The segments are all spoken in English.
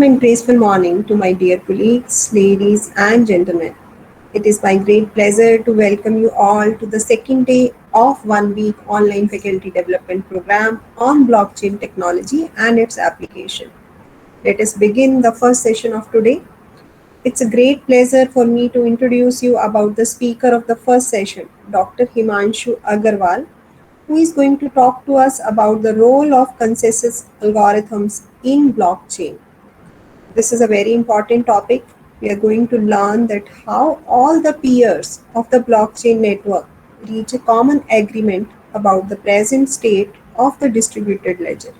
And graceful morning to my dear colleagues, ladies and gentlemen. It is my great pleasure to welcome you all to the second day of 1 week online faculty development program on blockchain technology and its application. Let us begin the first session of today. It's a great pleasure for me to introduce you about the speaker of the first session, Dr. Himanshu Agrawal, who is going to talk to us about the role of consensus algorithms in blockchain. This is a very important topic. We are going to learn that how all the peers of the blockchain network reach a common agreement about the present state of the distributed ledger.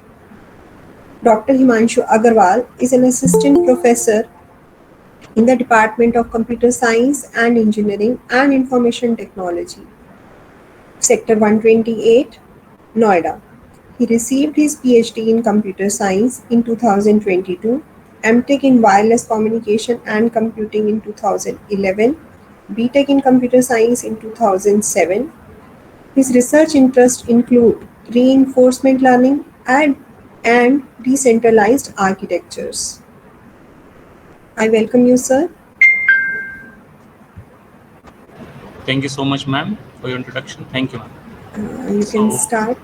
Dr. Himanshu Agrawal is an assistant professor in the Department of Computer Science and Engineering and Information Technology, Sector 128, Noida. He received his PhD in Computer Science in 2022, MTech in Wireless Communication and Computing in 2011, BTech in Computer Science in 2007. His research interests include reinforcement learning and decentralized architectures. I welcome you, sir. Thank you so much, ma'am, for your introduction. Thank you, ma'am. You can start.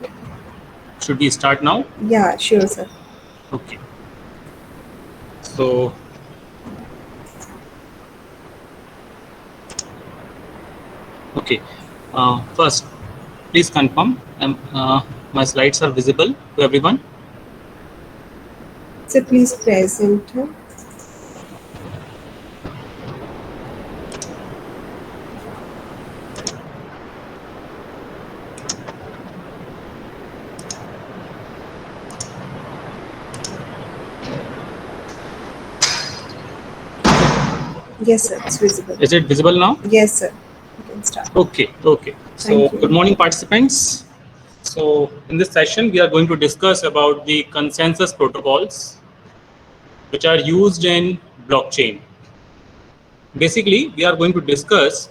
Should we start now? Yeah, sure, sir. Okay. So, okay. First, please confirm my slides are visible to everyone. So please present. Yes, sir, it's visible. Is it visible now? Yes, sir. You can start. Okay. So, good morning, participants. So, in this session, we are going to discuss about the consensus protocols which are used in blockchain. Basically, we are going to discuss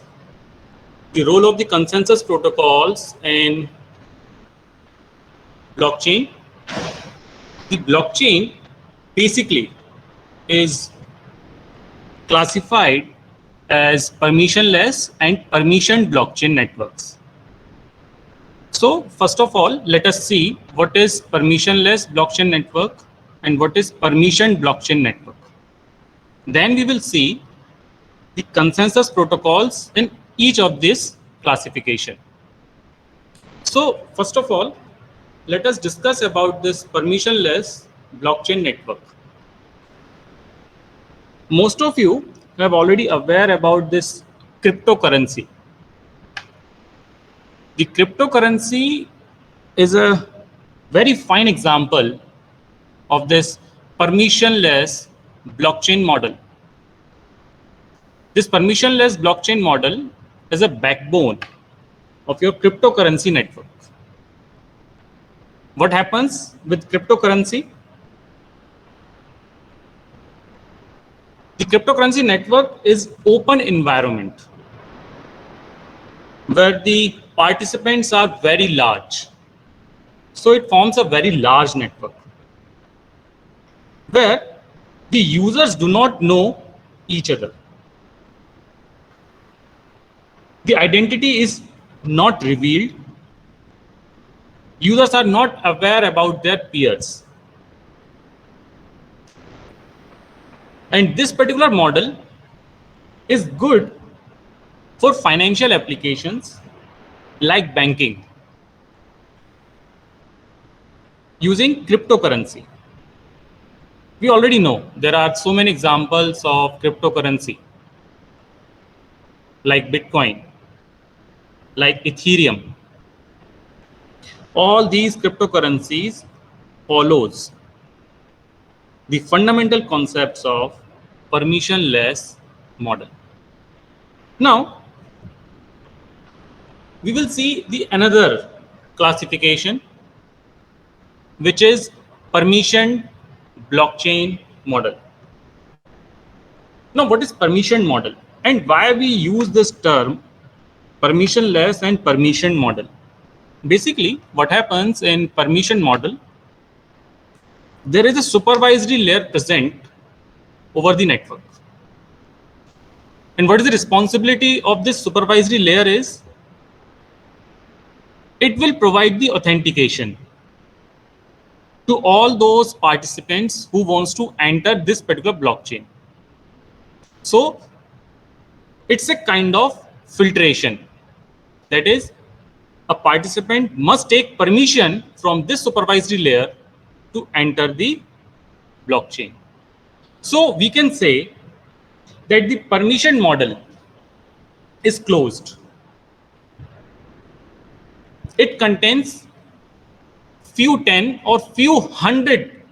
the role of the consensus protocols in blockchain. The blockchain basically is classified as permissionless and permissioned blockchain networks. So first of all, let us see what is permissionless blockchain network and what is permissioned blockchain network. Then we will see the consensus protocols in each of this classification. So first of all, let us discuss about this permissionless blockchain network. Most of you have already aware about this cryptocurrency. The cryptocurrency is a very fine example of this permissionless blockchain model. This permissionless blockchain model is a backbone of your cryptocurrency network. What happens with cryptocurrency? The cryptocurrency network is open environment where the participants are very large. So it forms a very large network where the users do not know each other. The identity is not revealed. Users are not aware about their peers. And this particular model is good for financial applications like banking using cryptocurrency. We already know there are so many examples of cryptocurrency like Bitcoin, like Ethereum. All these cryptocurrencies follows the fundamental concepts of permissionless model. Now, we will see the another classification, which is permissioned blockchain model. Now, what is permissioned model and why we use this term permissionless and permissioned model? Basically, what happens in permission model, there is a supervisory layer present over the network. And what is the responsibility of this supervisory layer is it will provide the authentication to all those participants who wants to enter this particular blockchain. So it's a kind of filtration. That is, a participant must take permission from this supervisory layer to enter the blockchain. So we can say that the permission model is closed. It contains few 10 or few hundred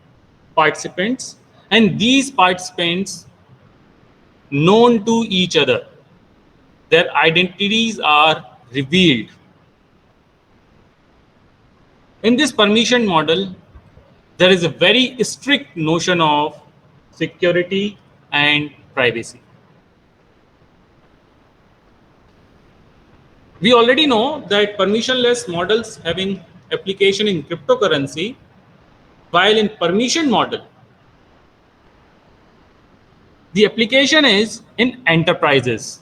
participants, and these participants known to each other. Their identities are revealed. In this permission model, there is a very strict notion of security and privacy. We already know that permissionless models having application in cryptocurrency, while in permission model, the application is in enterprises,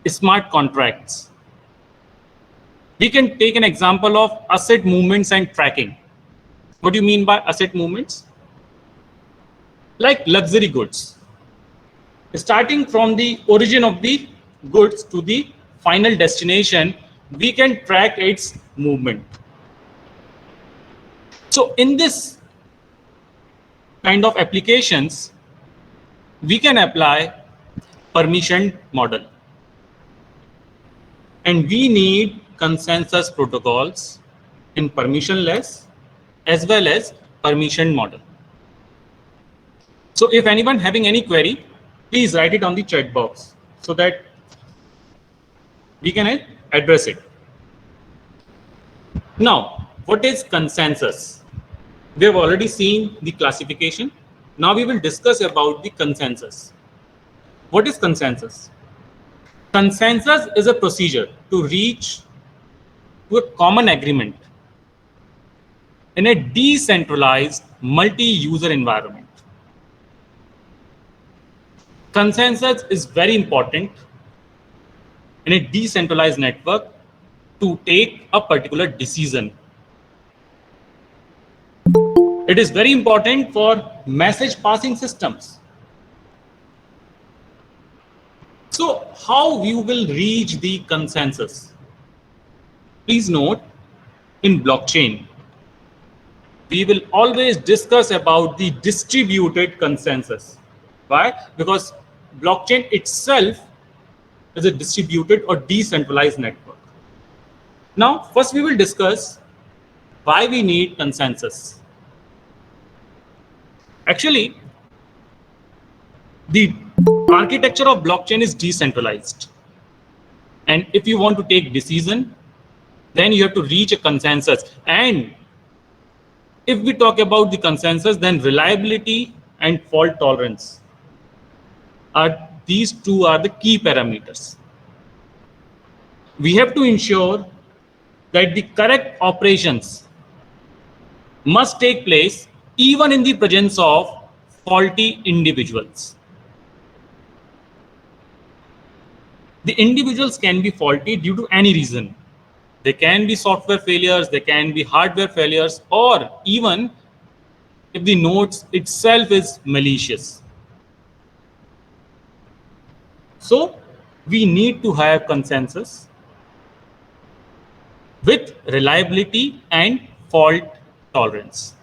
smart contracts. We can take an example of asset movements and tracking. What do you mean by asset movements? Like luxury goods. Starting from the origin of the goods to the final destination, we can track its movement. So in this kind of applications, we can apply permission model. And we need consensus protocols in permissionless as well as permission model. So if anyone having any query, please write it on the chat box so that we can address it. Now, what is consensus? We have already seen the classification. Now we will discuss about the consensus. What is consensus? Consensus is a procedure to reach to a common agreement in a decentralized multi-user environment. Consensus is very important in a decentralized network to take a particular decision. It is very important for message passing systems. So how you will reach the consensus? Please note, in blockchain, we will always discuss about the distributed consensus. Why? Because blockchain itself is a distributed or decentralized network. Now, first we will discuss why we need consensus. Actually, the architecture of blockchain is decentralized. And if you want to take decision, then you have to reach a consensus. And if we talk about the consensus, then reliability and fault tolerance are these two are the key parameters. We have to ensure that the correct operations must take place even in the presence of faulty individuals. The individuals can be faulty due to any reason. They can be software failures, they can be hardware failures, or even if the node itself is malicious. So we need to have consensus with reliability and fault tolerance.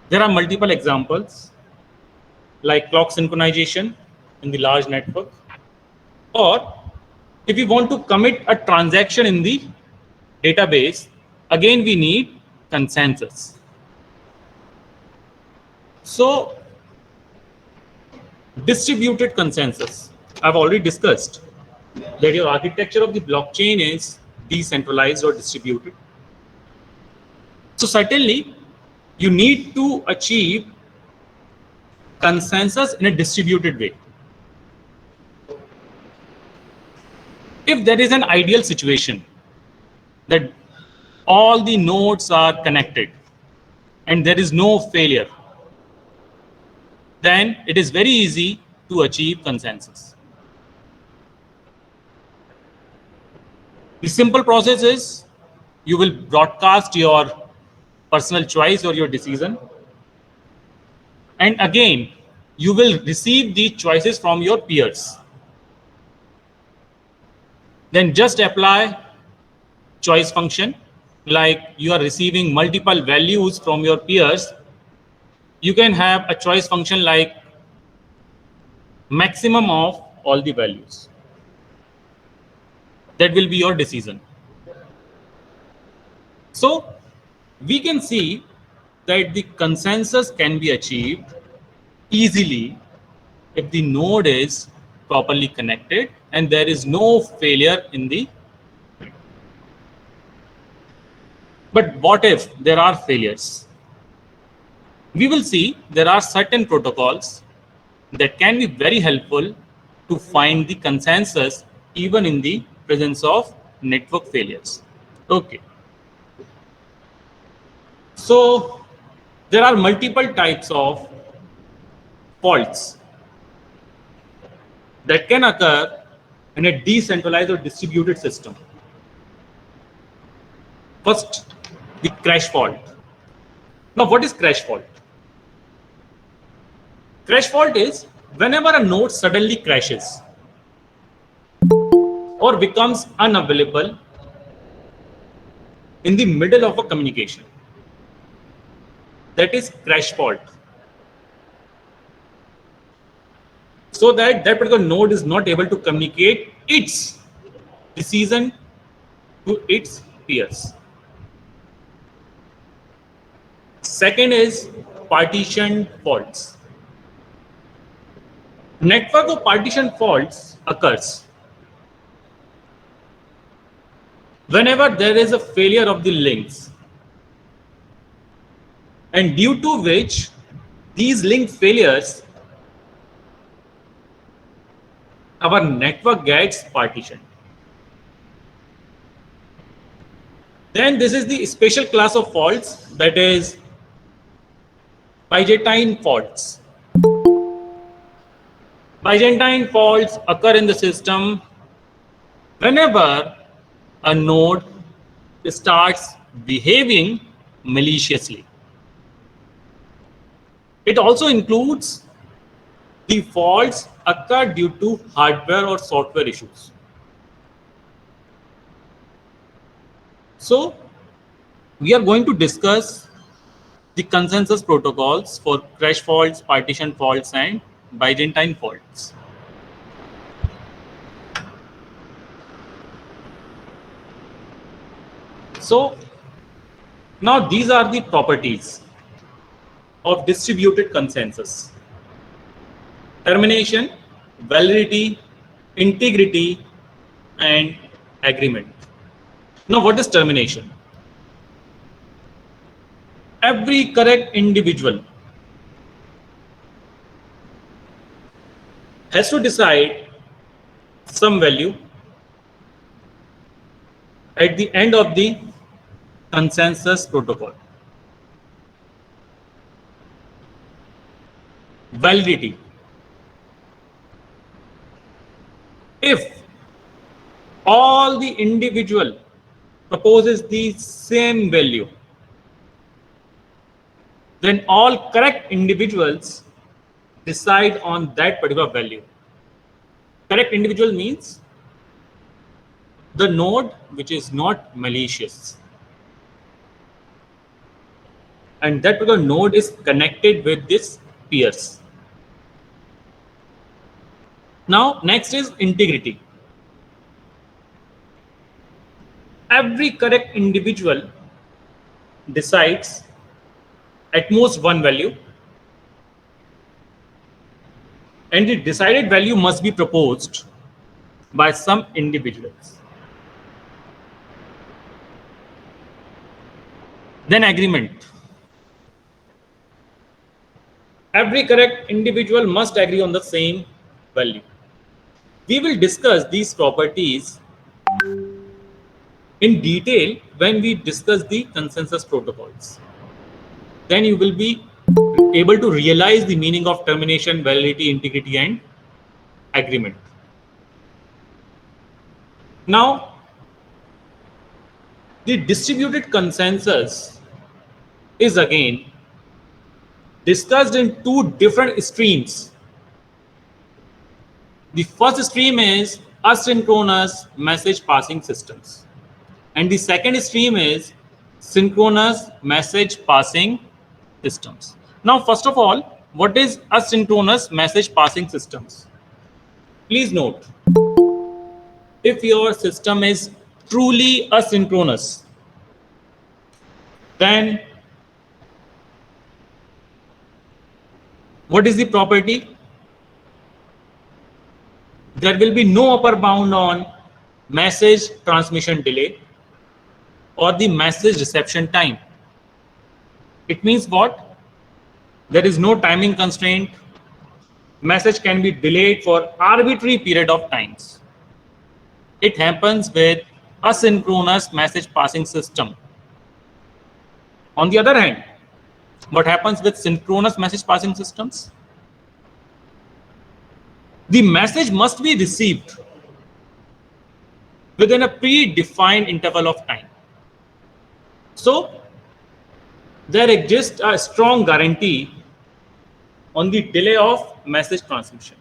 There are multiple examples like clock synchronization in the large network, or if we want to commit a transaction in the database, again we need consensus. So distributed consensus, I've already discussed that your architecture of the blockchain is decentralized or distributed. So certainly you need to achieve consensus in a distributed way. If there is an ideal situation that all the nodes are connected and there is no failure, then it is very easy to achieve consensus. The simple process is you will broadcast your personal choice or your decision, and again you will receive the choices from your peers. Then just apply choice function. Like you are receiving multiple values from your peers, you can have a choice function like maximum of all the values. That will be your decision. So we can see that the consensus can be achieved easily if the node is properly connected and there is no failure in the. But what if there are failures? We will see there are certain protocols that can be very helpful to find the consensus even in the presence of network failures. Okay. So there are multiple types of faults that can occur in a decentralized or distributed system. First, the crash fault. Now, what is crash fault? Crash fault is whenever a node suddenly crashes or becomes unavailable in the middle of a communication. That is crash fault. So that particular node is not able to communicate its decision to its peers. Second is partition faults. Network of partition faults occurs whenever there is a failure of the links, and due to which these link failures, our network gets partitioned. Then this is the special class of faults, that is Byzantine faults. Byzantine faults occur in the system whenever a node starts behaving maliciously. It also includes the faults occur due to hardware or software issues. So we are going to discuss the consensus protocols for crash faults, partition faults, and Byzantine faults. So now these are the properties of distributed consensus: termination, validity, integrity, and agreement. Now, what is termination? Every correct individual has to decide some value at the end of the consensus protocol. Validity. If all the individual proposes the same value, then all correct individuals decide on that particular value. Correct individual means the node which is not malicious, and that particular node is connected with this peers. Now, next is integrity. Every correct individual decides at most one value, and the decided value must be proposed by some individuals. Then agreement. Every correct individual must agree on the same value. We will discuss these properties in detail when we discuss the consensus protocols. Then you will be able to realize the meaning of termination, validity, integrity, and agreement. Now, the distributed consensus is again discussed in two different streams. The first stream is asynchronous message passing systems, and the second stream is synchronous message passing systems. Now, first of all, what is asynchronous message passing systems? Please note, if your system is truly asynchronous, then what is the property? There will be no upper bound on message transmission delay or the message reception time. It means what? There is no timing constraint. Message can be delayed for arbitrary period of times. It happens with asynchronous message passing system. On the other hand, what happens with synchronous message passing systems? The message must be received within a predefined interval of time. So, there exists a strong guarantee on the delay of message transmission.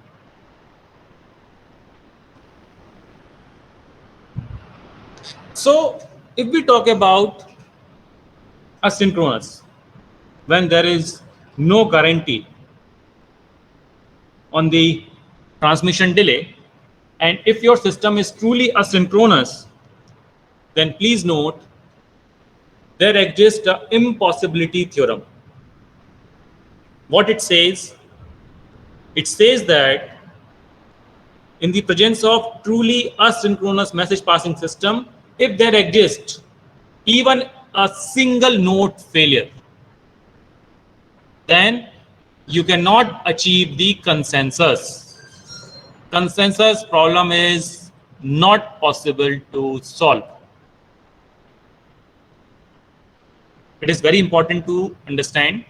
So, if we talk about asynchronous, when there is no guarantee on the transmission delay, and if your system is truly asynchronous, then please note there exists an impossibility theorem. What it says that in the presence of truly asynchronous message passing system, if there exists even a single node failure, then you cannot achieve the consensus. Consensus problem is not possible to solve. It is very important to understand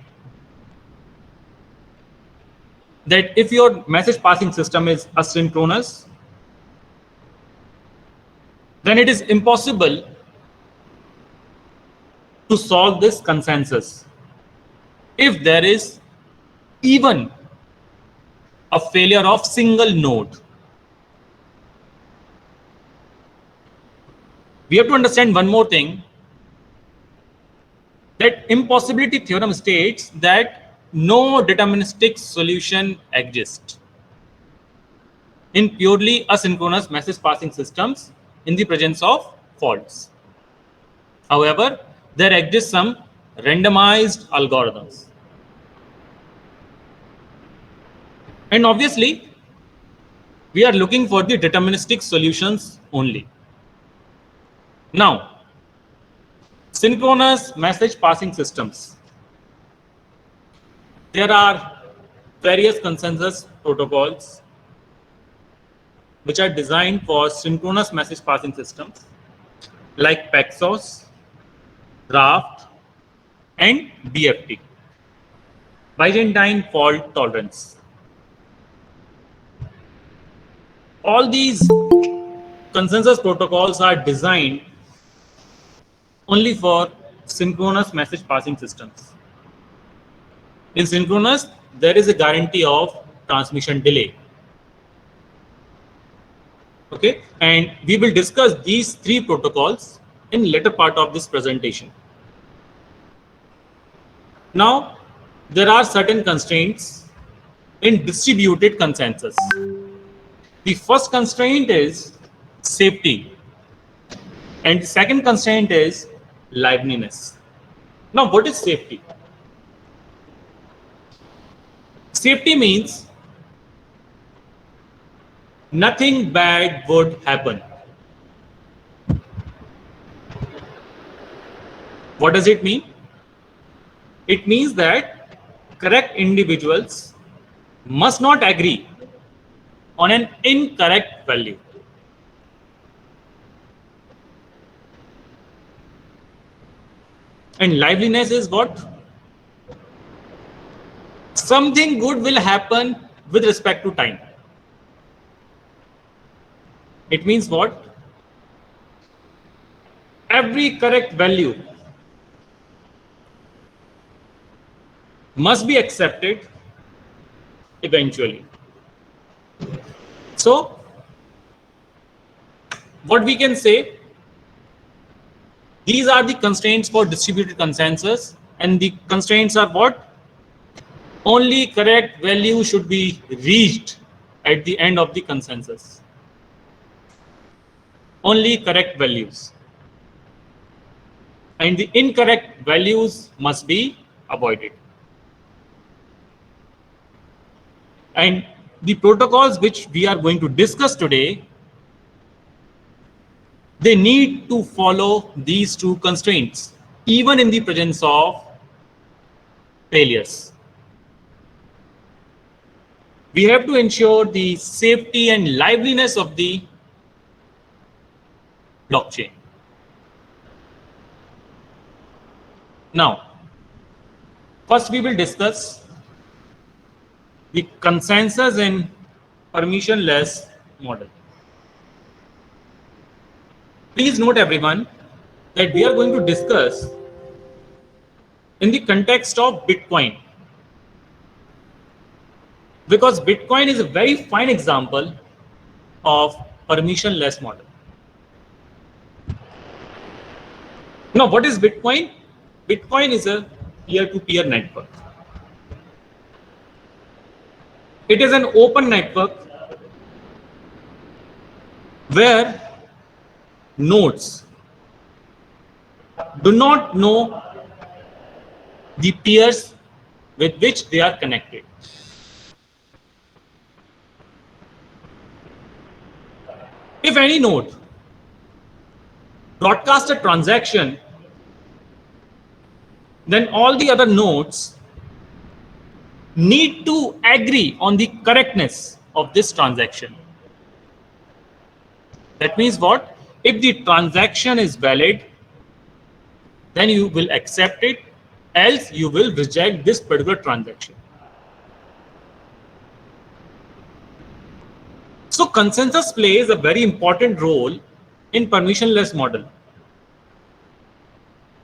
that if your message passing system is asynchronous, then it is impossible to solve this consensus if there is even a failure of single node. We have to understand one more thing, that impossibility theorem states that no deterministic solution exists in purely asynchronous message passing systems in the presence of faults. However, there exist some randomized algorithms. And obviously, we are looking for the deterministic solutions only. Now, synchronous message passing systems. There are various consensus protocols which are designed for synchronous message passing systems like Pexos, Raft, and Dept, Byzantine fault tolerance. All these consensus protocols are designed only for synchronous message passing systems. In synchronous, there is a guarantee of transmission delay. Okay, and we will discuss these three protocols in later part of this presentation. Now, there are certain constraints in distributed consensus. The first constraint is safety, and the second constraint is liveliness. Now, what is safety? Safety means nothing bad would happen. What does it mean? It means that correct individuals must not agree on an incorrect value. And liveliness is what? something good will happen with respect to time. It means what? Every correct value must be accepted eventually. So, what we can say, these are the constraints for distributed consensus, and the constraints are what? Only correct value should be reached at the end of the consensus. Only correct values. And the incorrect values must be avoided. And the protocols which we are going to discuss today, they need to follow these two constraints, even in the presence of failures. We have to ensure the safety and liveliness of the blockchain. Now, first we will discuss the consensus in permissionless model. Please note everyone that we are going to discuss in the context of Bitcoin, because Bitcoin is a very fine example of permissionless model. Now, what is Bitcoin? Bitcoin is a peer-to-peer network. It is an open network where nodes do not know the peers with which they are connected. If any node broadcasts a transaction, then all the other nodes need to agree on the correctness of this transaction. That means what? If the transaction is valid, then you will accept it, else you will reject this particular transaction. So consensus plays a very important role in permissionless model.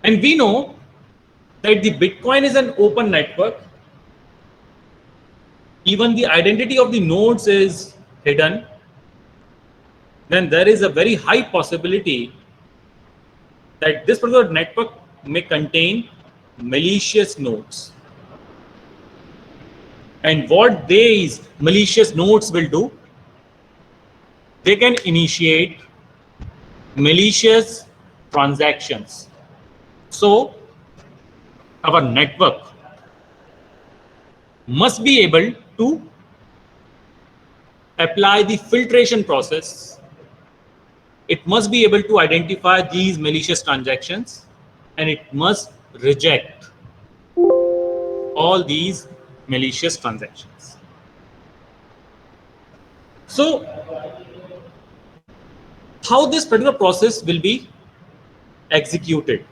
And we know that the Bitcoin is an open network. Even the identity of the nodes is hidden. Then there is a very high possibility that this particular network may contain malicious nodes. And what these malicious nodes will do, they can initiate malicious transactions. So our network must be able to apply the filtration process. It must be able to identify these malicious transactions, and it must reject all these malicious transactions. So how this particular process will be executed?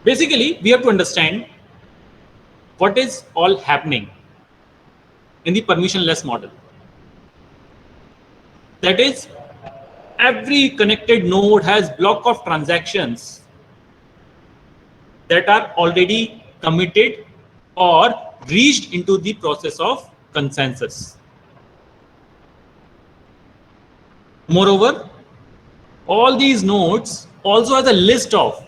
Basically, we have to understand what is all happening in the permissionless model. That is, every connected node has block of transactions that are already committed or reached into the process of consensus. Moreover, all these nodes also has a list of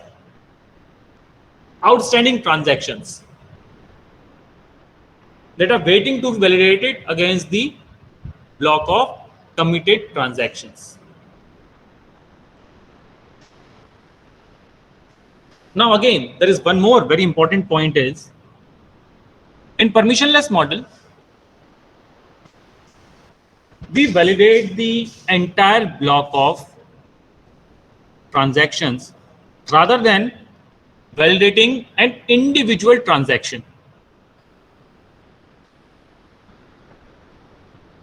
outstanding transactions that are waiting to be validated against the block of committed transactions. Now again, there is one more very important point is, in permissionless model, we validate the entire block of transactions rather than validating an individual transaction.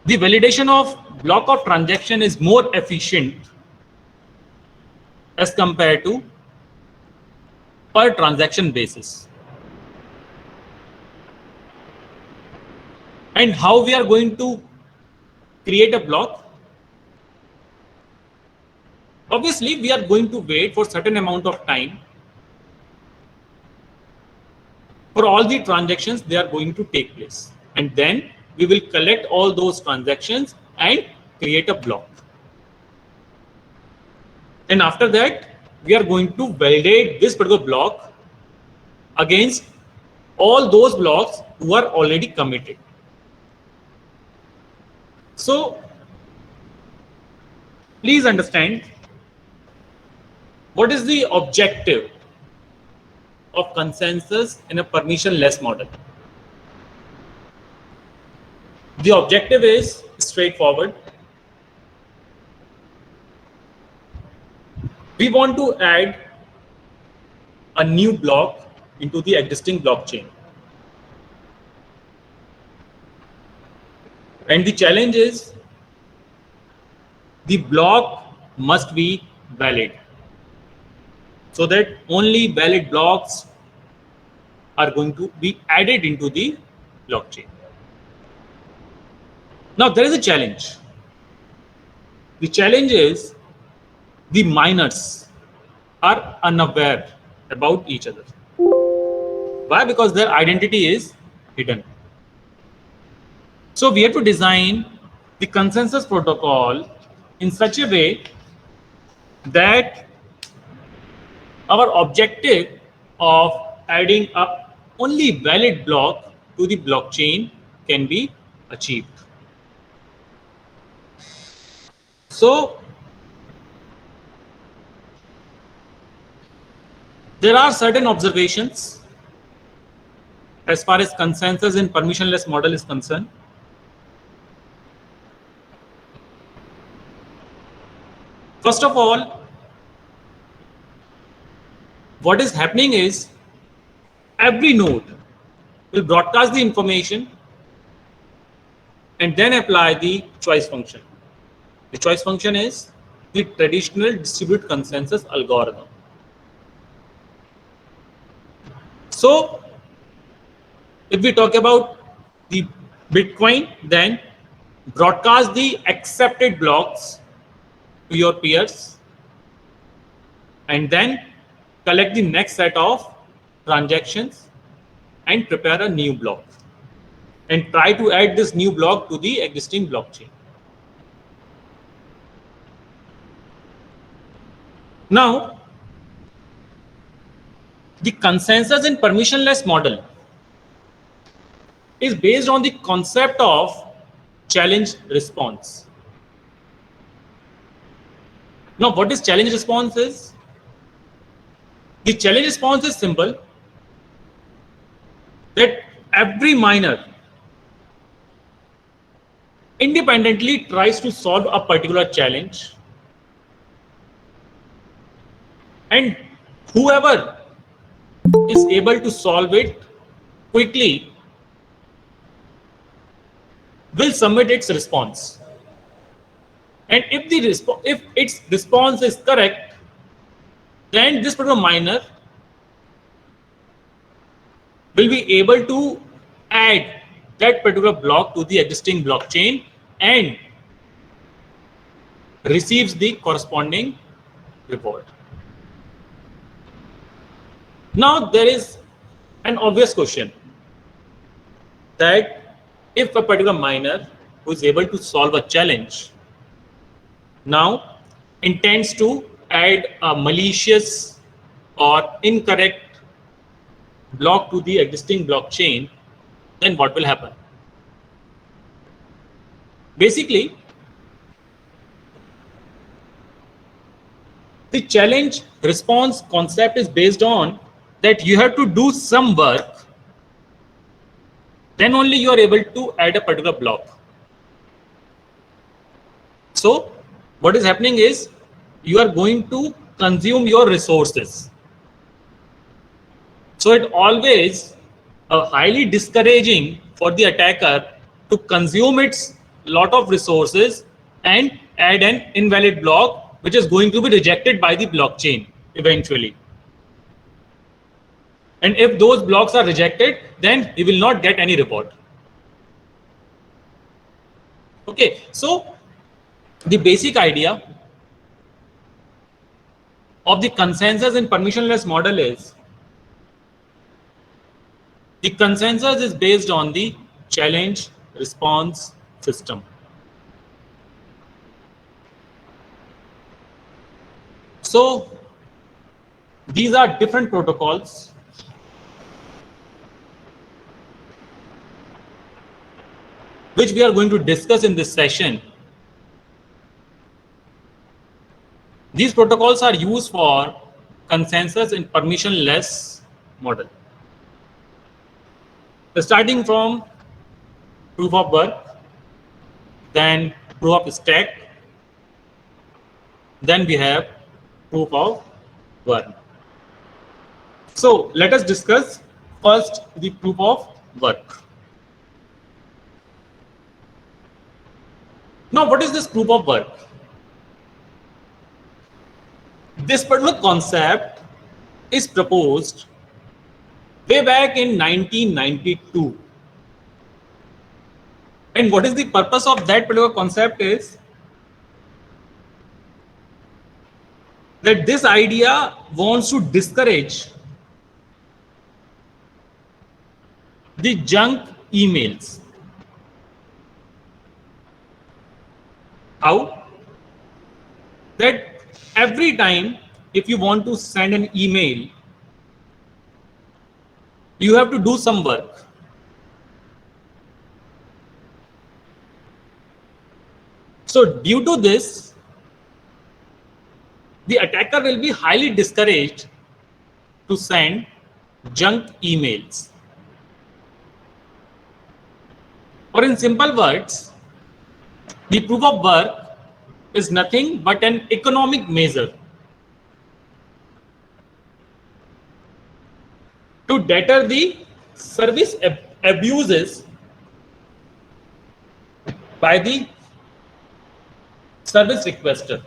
The validation of block of transaction is more efficient as compared to per transaction basis. And how we are going to create a block? Obviously, we are going to wait for certain amount of time for all the transactions they are going to take place. And then we will collect all those transactions and create a block. And after that, we are going to validate this particular block against all those blocks who are already committed. So please understand what is the objective of consensus in a permissionless model. The objective is straightforward. We want to add a new block into the existing blockchain. And the challenge is the block must be valid, so that only valid blocks are going to be added into the blockchain. Now there is a challenge. The challenge is the miners are unaware about each other. Why? Because their identity is hidden. So we have to design the consensus protocol in such a way that our objective of adding up only valid block to the blockchain can be achieved. So there are certain observations as far as consensus in permissionless model is concerned. First of all, what is happening is every node will broadcast the information and then apply the choice function. The choice function is the traditional distributed consensus algorithm. So if we talk about the Bitcoin, then broadcast the accepted blocks to your peers and then collect the next set of transactions and prepare a new block and try to add this new block to the existing blockchain. Now, the consensus in permissionless model is based on the concept of challenge response. Now, what is challenge response is? The challenge response is simple, that every miner independently tries to solve a particular challenge, and whoever is able to solve it quickly will submit its response. And if its response is correct, then this particular miner will be able to add that particular block to the existing blockchain and receives the corresponding reward. Now there is an obvious question that if a particular miner who is able to solve a challenge now intends to add a malicious or incorrect block to the existing blockchain, then what will happen? Basically, the challenge response concept is based on that you have to do some work, then only you are able to add a particular block. So what is happening is you are going to consume your resources. So it always highly discouraging for the attacker to consume its lot of resources and add an invalid block which is going to be rejected by the blockchain eventually. And if those blocks are rejected, then he will not get any reward. Okay, so the basic idea of the consensus in permissionless model is the consensus is based on the challenge response system. So these are different protocols which we are going to discuss in this session. These protocols are used for consensus in permissionless model. Starting from proof of work, then proof of stack, then we have proof of work. So let us discuss first the proof of work. Now, what is this proof of work? This particular concept is proposed way back in 1992. And what is the purpose of that particular concept is that this idea wants to discourage the junk emails. How? That every time if you want to send an email, you have to do some work. So due to this, the attacker will be highly discouraged to send junk emails. Or in simple words, the proof of work is nothing but an economic measure to deter the service abuses by the service requester.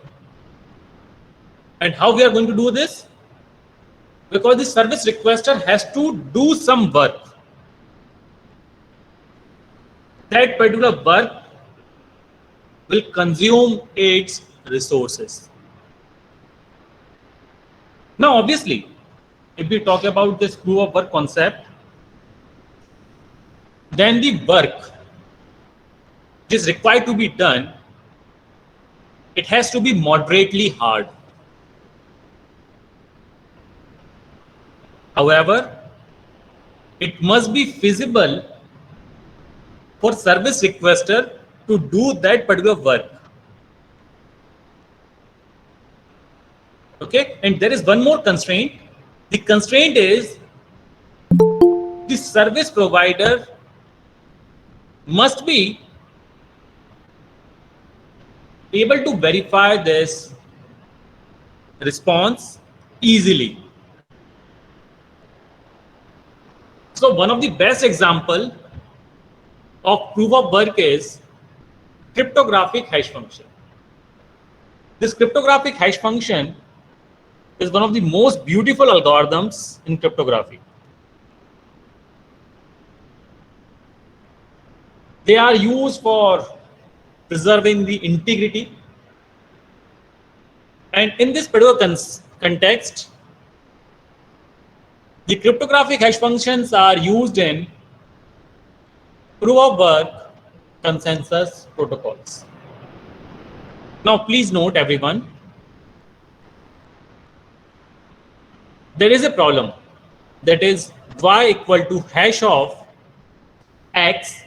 And how we are going to do this? Because the service requester has to do some work. That particular work will consume its resources. Now, obviously, if we talk about this proof of work concept, then the work which is required to be done, it has to be moderately hard. However, it must be feasible for service requester to do that particular work. Okay, and there is one more constraint. The constraint is the service provider must be able to verify this response easily. So one of the best example of proof of work is cryptographic hash function. This cryptographic hash function is one of the most beautiful algorithms in cryptography. They are used for preserving the integrity. And in this particular context, the cryptographic hash functions are used in proof of work consensus protocols. Now, please note, everyone, there is a problem, that is y equal to hash of x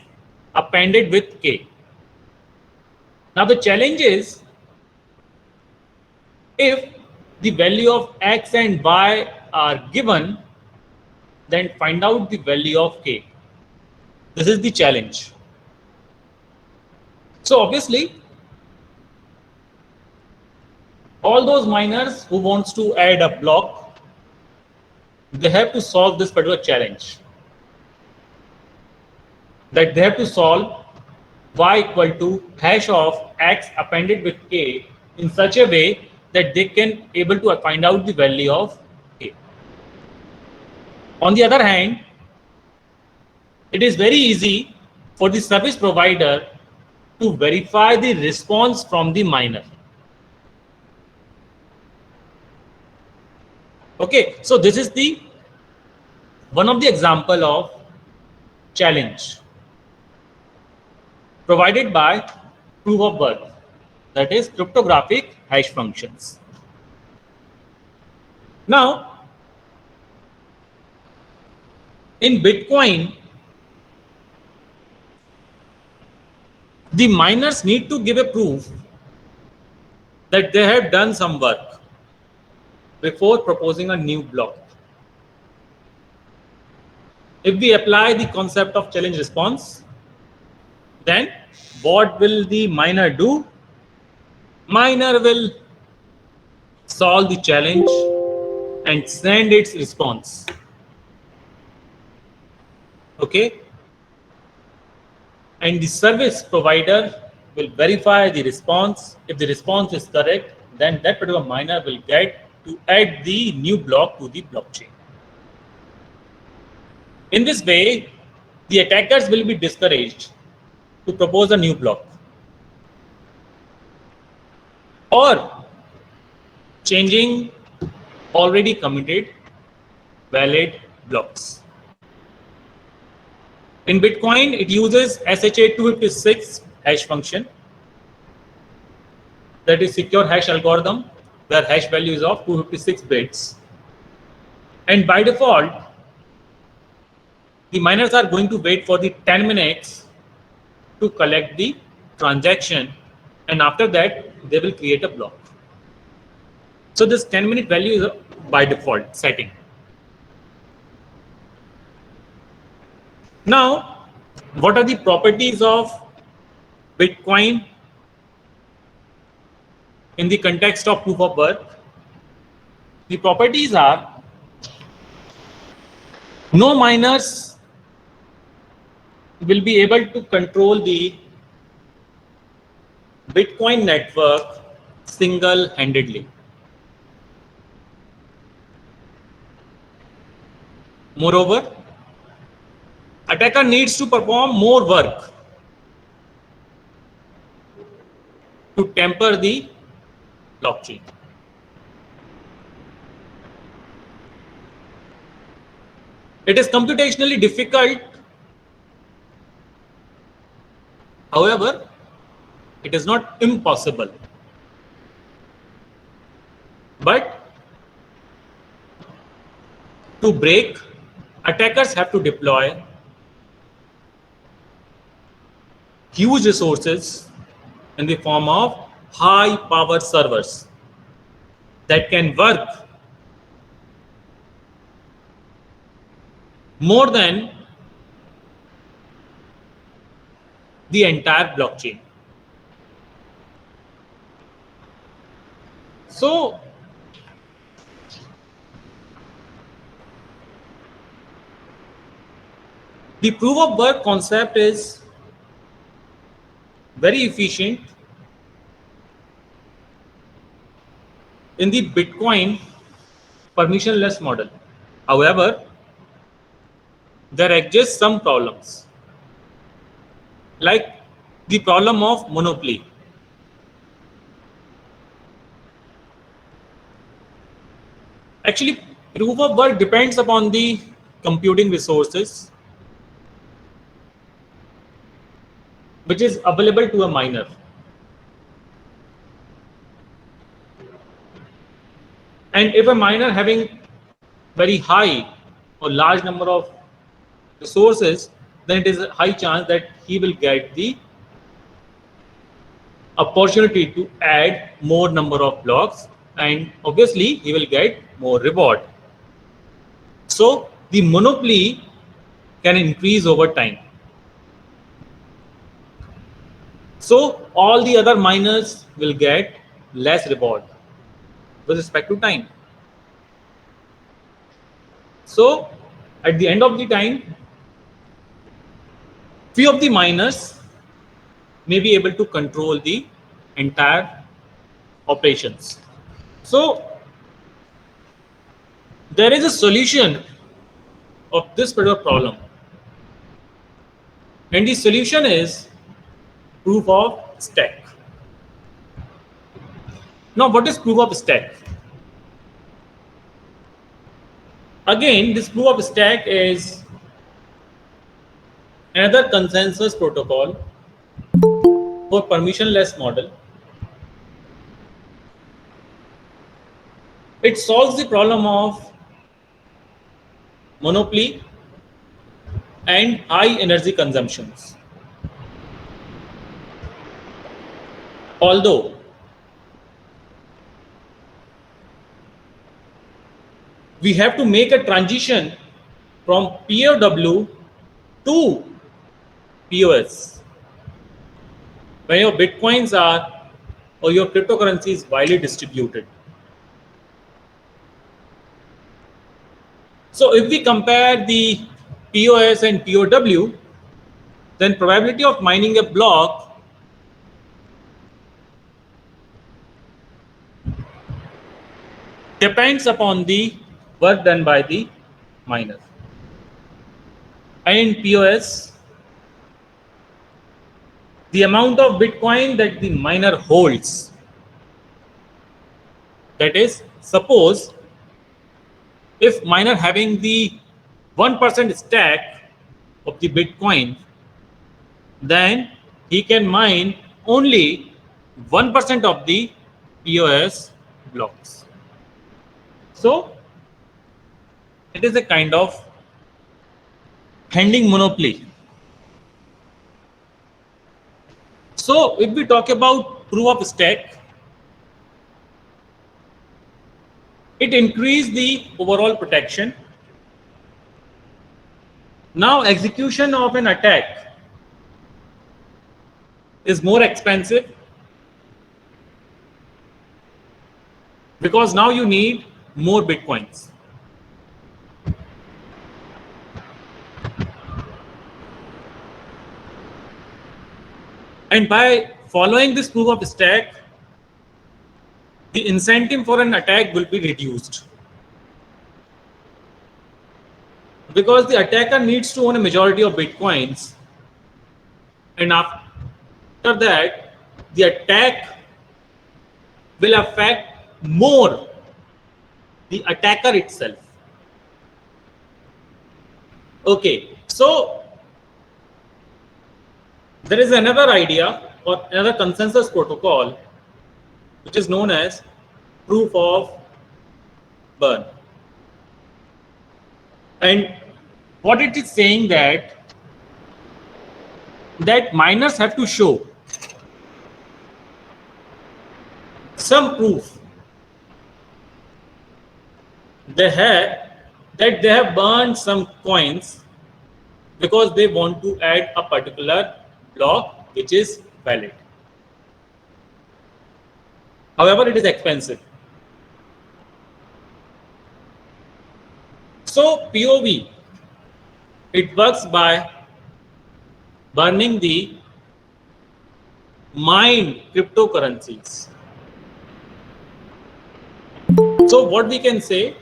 appended with k. Now, the challenge is, if the value of x and y are given, then find out the value of k. This is the challenge. So obviously, all those miners who wants to add a block, they have to solve this particular challenge. That they have to solve y equal to hash of x appended with k in such a way that they can able to find out the value of k. On the other hand, it is very easy for the service provider to verify the response from the miner. Okay, so this is the one of the example of challenge provided by proof of work, that is cryptographic hash functions. Now, in Bitcoin, the miners need to give a proof that they have done some work before proposing a new block. If we apply the concept of challenge response, then what will the miner do? Miner will solve the challenge and send its response. Okay? And the service provider will verify the response. If the response is correct, then that particular miner will get to add the new block to the blockchain. In this way, the attackers will be discouraged to propose a new block or changing already committed valid blocks. In Bitcoin, it uses SHA-256 hash function, that is secure hash algorithm, where hash value is of 256 bits. And by default, the miners are going to wait for the 10 minutes to collect the transaction, and after that, they will create a block. So this 10-minute value is a by default setting. Now, what are the properties of Bitcoin in the context of proof of work? The properties are: no miners will be able to control the Bitcoin network single-handedly. Moreover, attacker needs to perform more work to tamper the blockchain. It is computationally difficult. However, it is not impossible. But to break, attackers have to deploy huge resources in the form of high power servers that can work more than the entire blockchain. So, the proof of work concept is very efficient in the Bitcoin permissionless model. However, there exist some problems, like the problem of monopoly. Actually, proof of work depends upon the computing resources which is available to a miner. And if a miner having very high or large number of resources, then it is a high chance that he will get the opportunity to add more number of blocks, and obviously he will get more reward. So the monopoly can increase over time. So all the other miners will get less reward with respect to time. So at the end of the time, few of the miners may be able to control the entire operations. So there is a solution of this particular problem, and the solution is proof of stake. Now, what is proof of stake? Again, this proof of stake is another consensus protocol for permissionless model. It solves the problem of monopoly and high energy consumptions. Although we have to make a transition from POW to POS when your bitcoins are or your cryptocurrency is widely distributed. So if we compare the POS and POW, then probability of mining a block depends upon the work done by the miner. And in POS, the amount of Bitcoin that the miner holds, that is, suppose if miner having the 1% stack of the Bitcoin, then he can mine only 1% of the POS blocks. So it is a kind of handing monopoly. So if we talk about proof of stake, it increased the overall protection. Now execution of an attack is more expensive because now you need more Bitcoins. And by following this proof of stake, the incentive for an attack will be reduced. Because the attacker needs to own a majority of Bitcoins, and after that, the attack will affect more the attacker itself. Okay, so there is another idea or another consensus protocol which is known as proof of burn. And what it is saying that miners have to show some proof that they have burned some coins because they want to add a particular block which is valid. However, it is expensive. So POV, it works by burning the mined cryptocurrencies. So what we can say,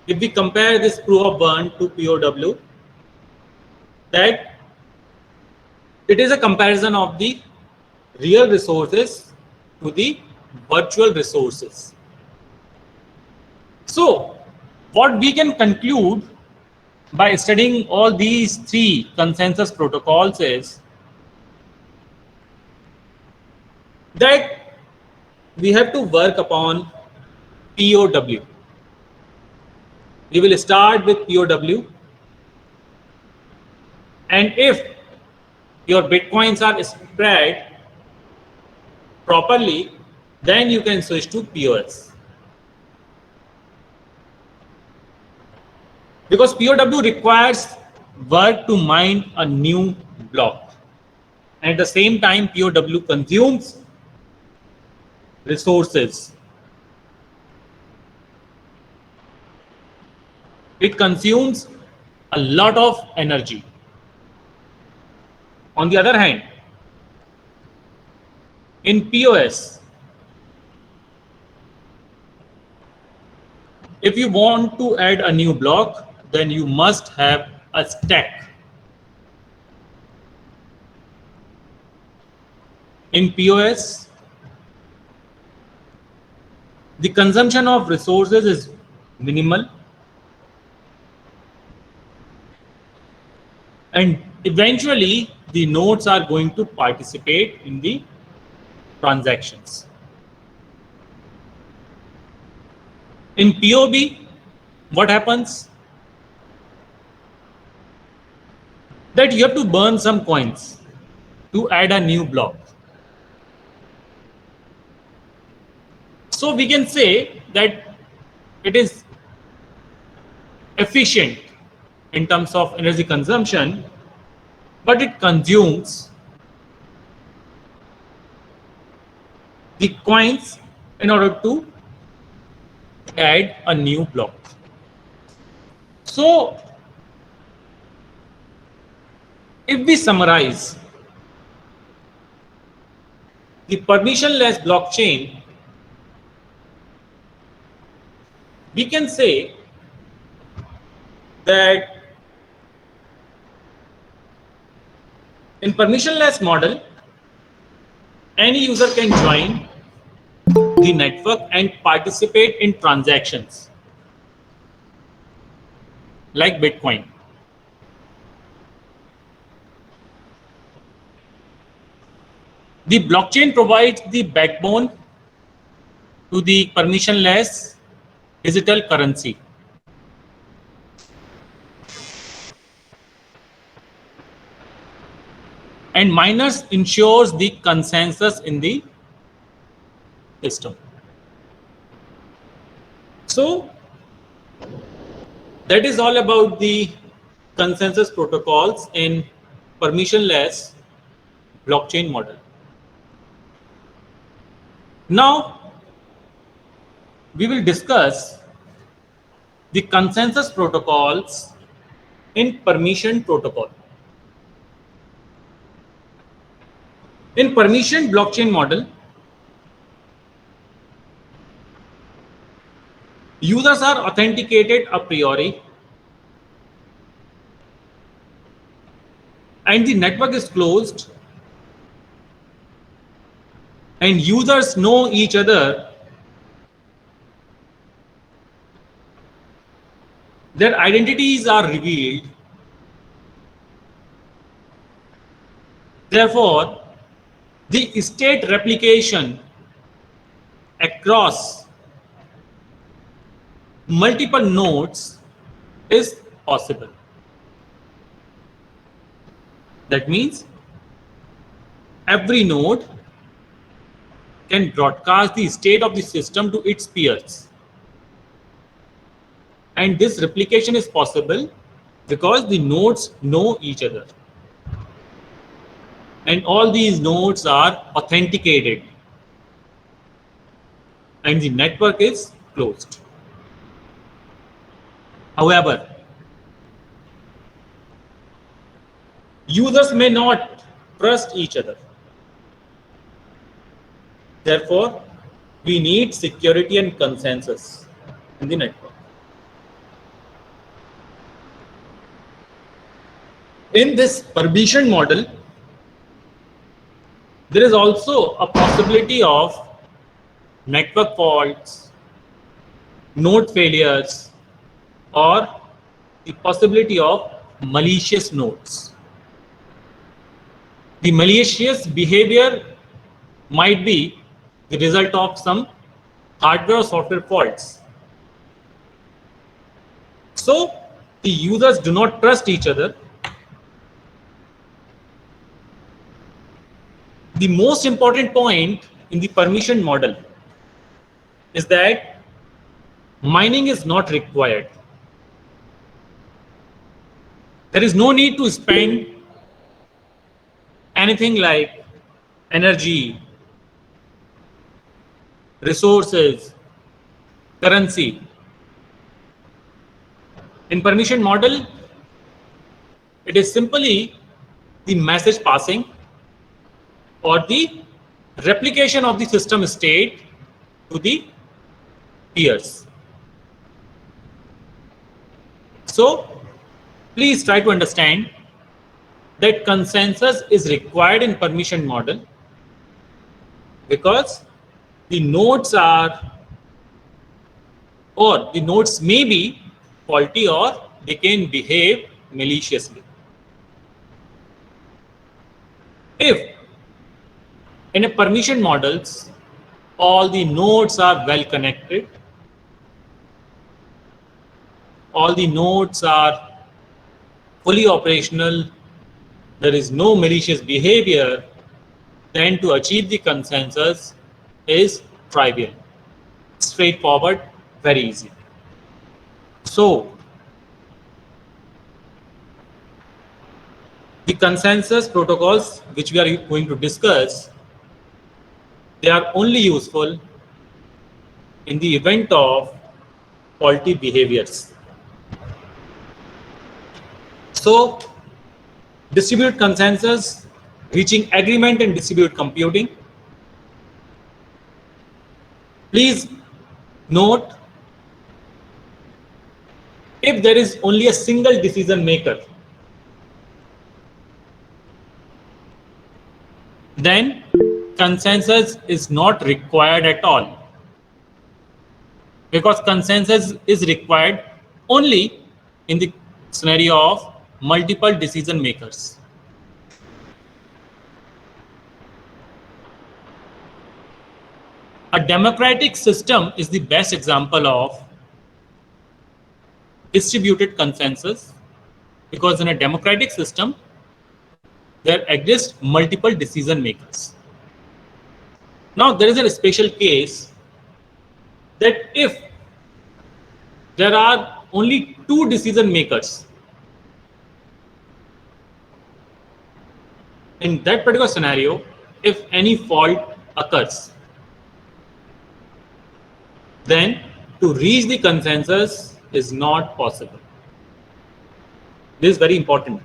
if we compare this proof of burn to POW, that it is a comparison of the real resources to the virtual resources. So what we can conclude by studying all these three consensus protocols is that we have to work upon POW. We will start with POW, and if your Bitcoins are spread properly, then you can switch to POS. Because POW requires work to mine a new block. And at the same time, POW consumes resources. It consumes a lot of energy. On the other hand, in POS, if you want to add a new block, then you must have a stack. In POS, the consumption of resources is minimal, and eventually the nodes are going to participate in the transactions. In POB, what happens? That you have to burn some coins to add a new block. So we can say that it is efficient in terms of energy consumption, but it consumes the coins in order to add a new block. So if we summarize, the permissionless blockchain, we can say that in permissionless model, any user can join the network and participate in transactions like Bitcoin. The blockchain provides the backbone to the permissionless digital currency. And miners ensures the consensus in the system. So that is all about the consensus protocols in permissionless blockchain model. Now we will discuss the consensus protocols in permission protocol. In permission blockchain model, users are authenticated a priori and the network is closed and users know each other. Their identities are revealed. Therefore, the state replication across multiple nodes is possible. That means every node can broadcast the state of the system to its peers. And this replication is possible because the nodes know each other. And all these nodes are authenticated. And the network is closed. However, users may not trust each other. Therefore, we need security and consensus in the network. In this permission model, there is also a possibility of network faults, node failures, or the possibility of malicious nodes. The malicious behavior might be the result of some hardware or software faults. So the users do not trust each other. The most important point in the permission model is that mining is not required. There is no need to spend anything like energy, resources, currency. In permission model, it is simply the message passing or the replication of the system state to the peers. So please try to understand that consensus is required in permission model because the nodes are, or the nodes may be faulty, or they can behave maliciously. If in a permission models, all the nodes are well connected, all the nodes are fully operational, there is no malicious behavior, then to achieve the consensus is trivial, straightforward, very easy. So the consensus protocols which we are going to discuss, they are only useful in the event of faulty behaviors. So distributed consensus, reaching agreement in distributed computing. Please note, if there is only a single decision maker, then consensus is not required at all, because consensus is required only in the scenario of multiple decision makers. A democratic system is the best example of distributed consensus, because in a democratic system there exist multiple decision makers. Now there is a special case that if there are only two decision makers, in that particular scenario, if any fault occurs, then to reach the consensus is not possible. This is very important.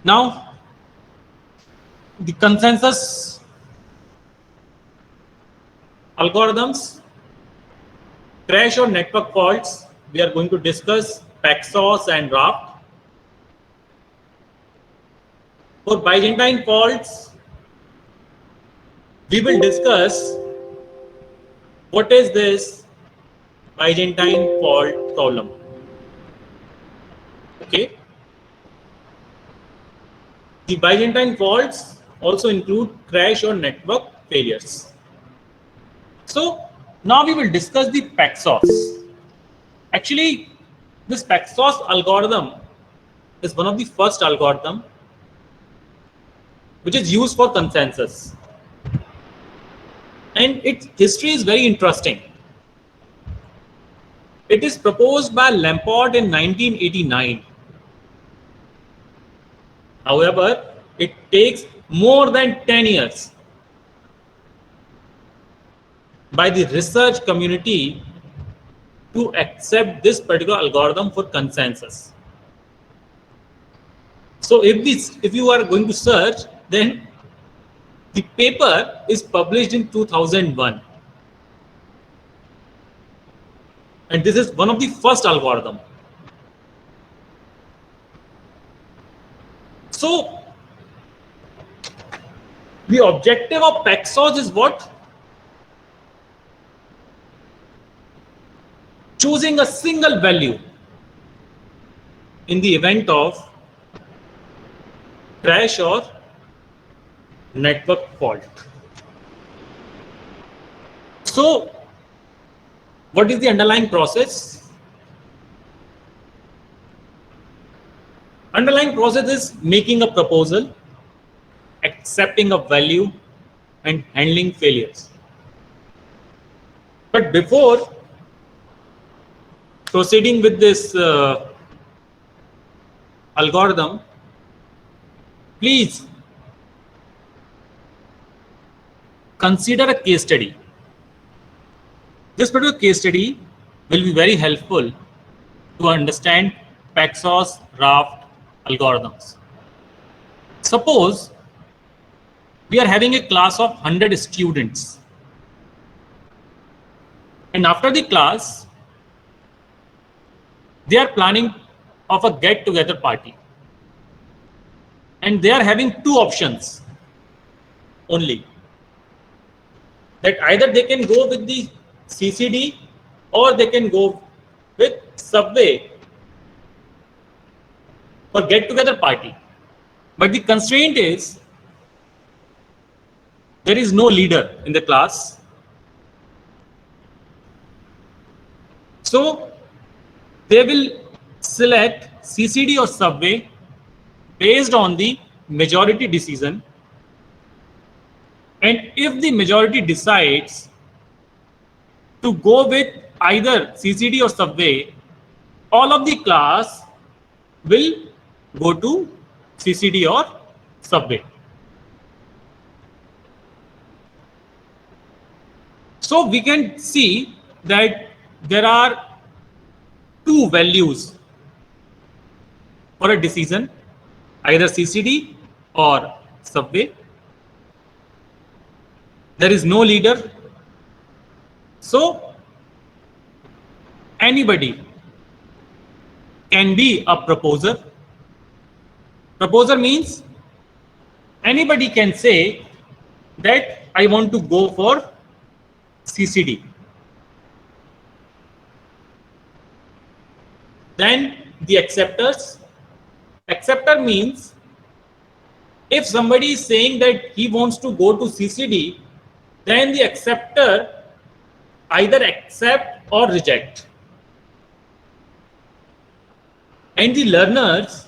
Now, the consensus algorithms, crash or network faults, we are going to discuss Pexos and Raft. For Byzantine faults, we will discuss what is this Byzantine fault problem. Okay. The Byzantine faults also include crash or network failures. So now we will discuss the Pexos. Actually, this Pexos algorithm is one of the first algorithm which is used for consensus. And its history is very interesting. It is proposed by Lamport in 1989. However, it takes more than 10 years by the research community to accept this particular algorithm for consensus. So if you are going to search, then the paper is published in 2001. And this is one of the first algorithm. So the objective of Pexos is what? Choosing a single value in the event of crash or network fault. So what is the underlying process? Underlying process is making a proposal, accepting a value, and handling failures. But before proceeding with this algorithm, please consider a case study. This particular case study will be very helpful to understand Pexos Raft algorithms. Suppose we are having a class of 100 students, and after the class they are planning of a get-together party, and they are having two options only. that either they can go with the CCD or they can go with subway for get together party. But the constraint is there is no leader in the class. So they will select CCD or subway based on the majority decision. And if the majority decides to go with either CCD or subway, all of the class will go to CCD or subway. So we can see that there are two values for a decision, either CCD or subway. There is no leader. So anybody can be a proposer. Proposer means anybody can say that I want to go for CCD. Then the acceptors. Acceptor means if somebody is saying that he wants to go to CCD, then the acceptor either accept or reject. And the learners,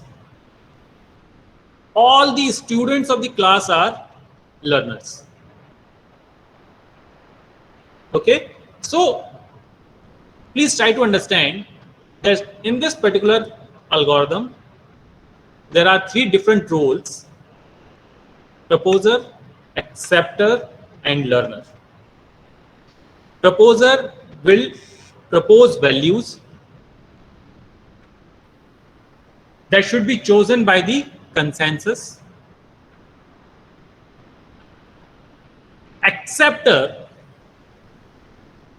all the students of the class are learners. Okay, so please try to understand that in this particular algorithm, there are three different roles: proposer, acceptor, and learner. Proposer will propose values that should be chosen by the consensus. Acceptor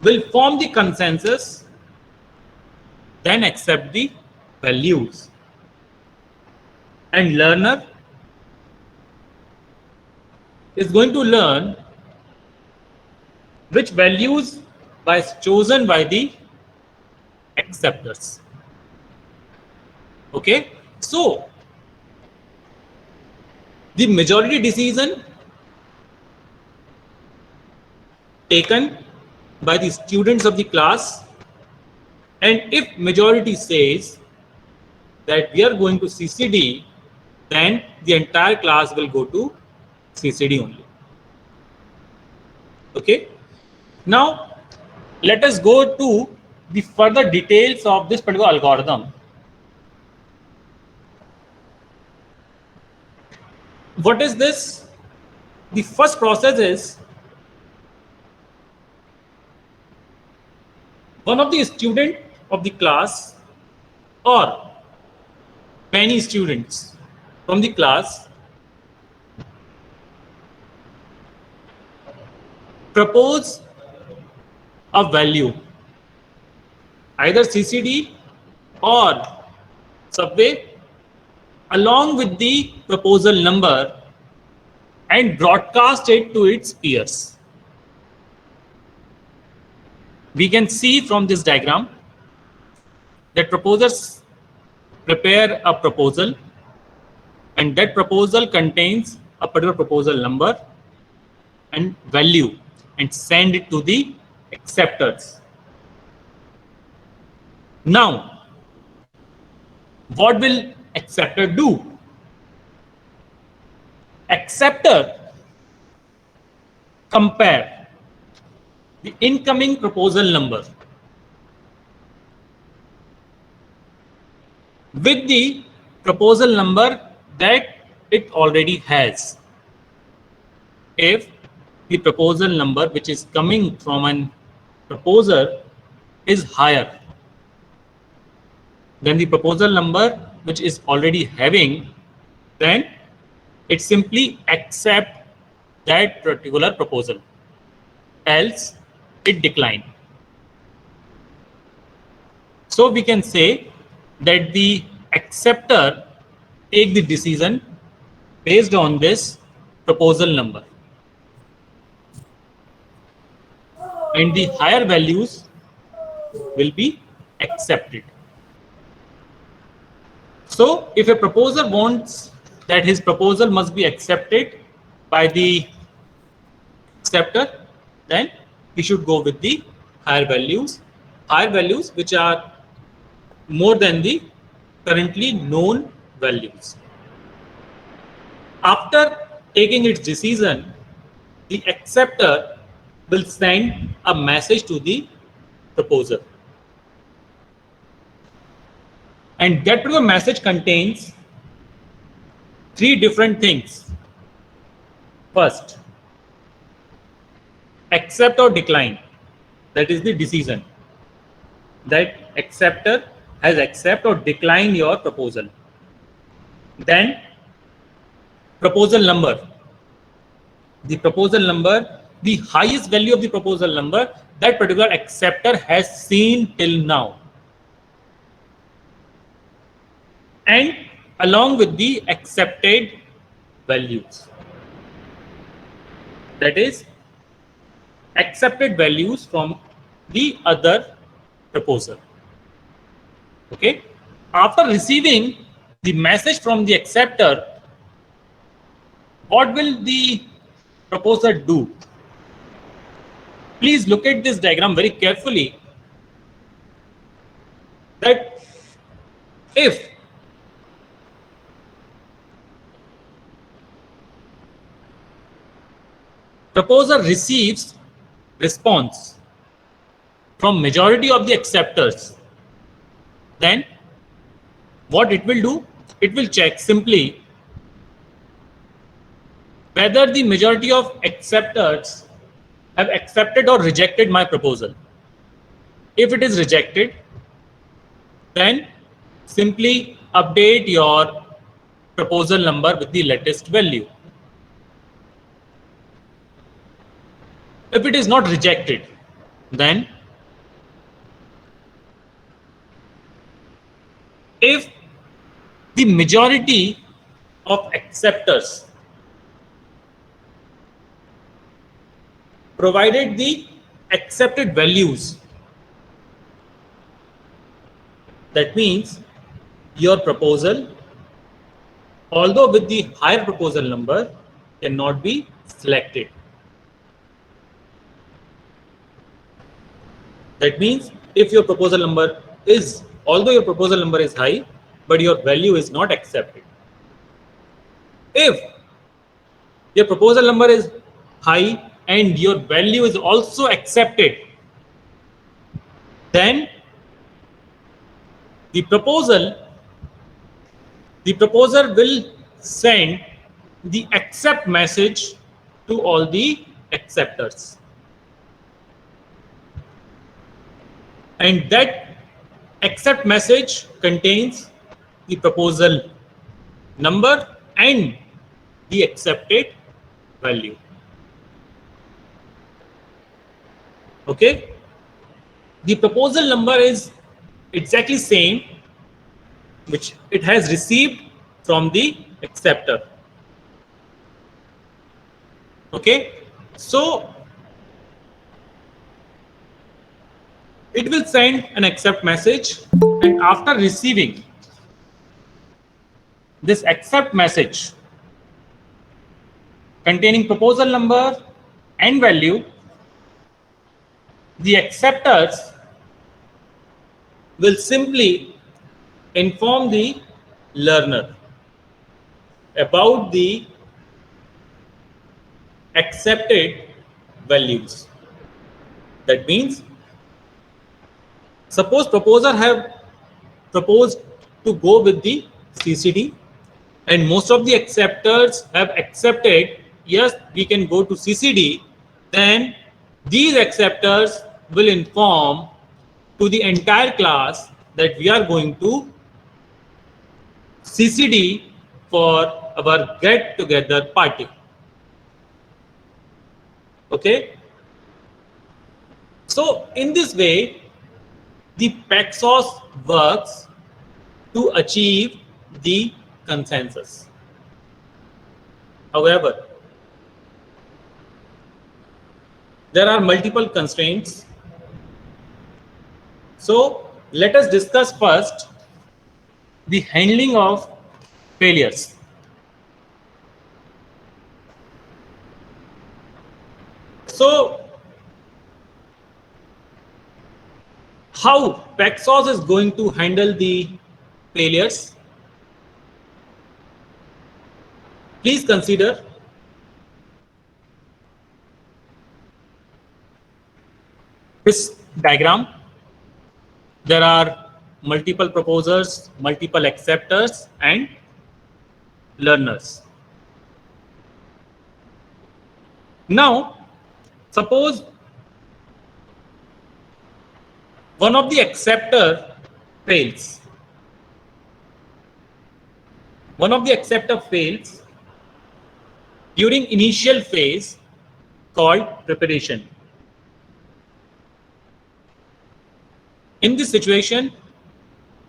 will form the consensus, then accept the values. And learner is going to learn which values was chosen by the acceptors. Okay, so the majority decision taken by the students of the class, and if majority says that we are going to CCD, then the entire class will go to CCD only. Okay, now let us go to the further details of this particular algorithm. What is this? The first process is one of the student of the class or many students from the class propose a value, either CCD or subway, along with the proposal number, and broadcast it to its peers. We can see from this diagram that proposers prepare a proposal, and that proposal contains a particular proposal number and value, and send it to the acceptors. Now, what will acceptor do? Acceptor compare the incoming proposal number with the proposal number that it already has. If the proposal number which is coming from an proposer is higher than the proposal number which is already having, then it simply accept that particular proposal, else it decline. So we can say that the acceptor take the decision based on this proposal number. and the higher values will be accepted. So if a proposer wants that his proposal must be accepted by the acceptor, then he should go with the higher values which are more than the currently known values. After taking its decision, the acceptor will send a message to the proposer. And that particular message contains three different things. First, accept or decline. That is the decision. That acceptor has accept or decline your proposal. Then proposal number. The proposal number, the highest value of the proposal number that particular acceptor has seen till now. And along with the accepted values. That is accepted values from the other proposer. Okay. After receiving the message from the acceptor, what will the proposer do? Please look at this diagram very carefully. That if proposer receives response from majority of the acceptors, then what it will do? It will check simply whether the majority of acceptors have accepted or rejected my proposal. If it is rejected, then simply update your proposal number with the latest value. If it is not rejected, then if the majority of acceptors provided the accepted values, that means your proposal, although with the higher proposal number, cannot be selected. That means if your proposal number is, although your proposal number is high, but your value is not accepted. If your proposal number is high and your value is also accepted, then the proposer will send the accept message to all the acceptors. And that accept message contains the proposal number and the accepted value. Okay? The proposal number is exactly same which it has received from the acceptor. Okay? So it will send an accept message, and after receiving this accept message containing proposal number and value, the acceptors will simply inform the learner about the accepted values. That means, suppose proposer have proposed to go with the CCD and most of the acceptors have accepted, yes, we can go to CCD, then these acceptors will inform to the entire class that we are going to CCD for our get together party. Okay. So in this way, the Pexos works to achieve the consensus. However, there are multiple constraints. So let us discuss first the handling of failures. So how Pexos is going to handle the failures? Please consider this diagram. There are multiple proposers, multiple acceptors, and learners. Now, suppose one of the acceptor fails. One of the acceptor fails during initial phase called preparation. In this situation,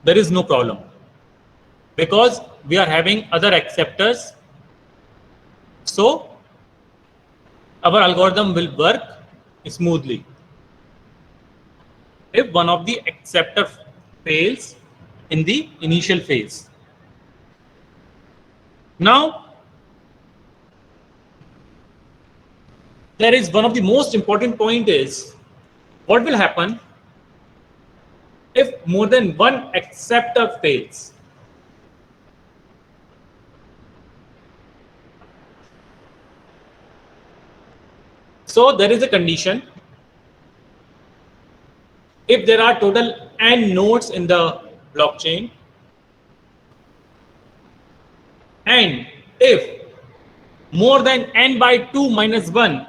there is no problem because we are having other acceptors. So our algorithm will work smoothly. If one of the acceptor fails in the initial phase. Now, there is one of the most important point is what will happen if more than one acceptor fails. So there is a condition. If there are total n nodes in the blockchain, and if more than n by 2 minus 1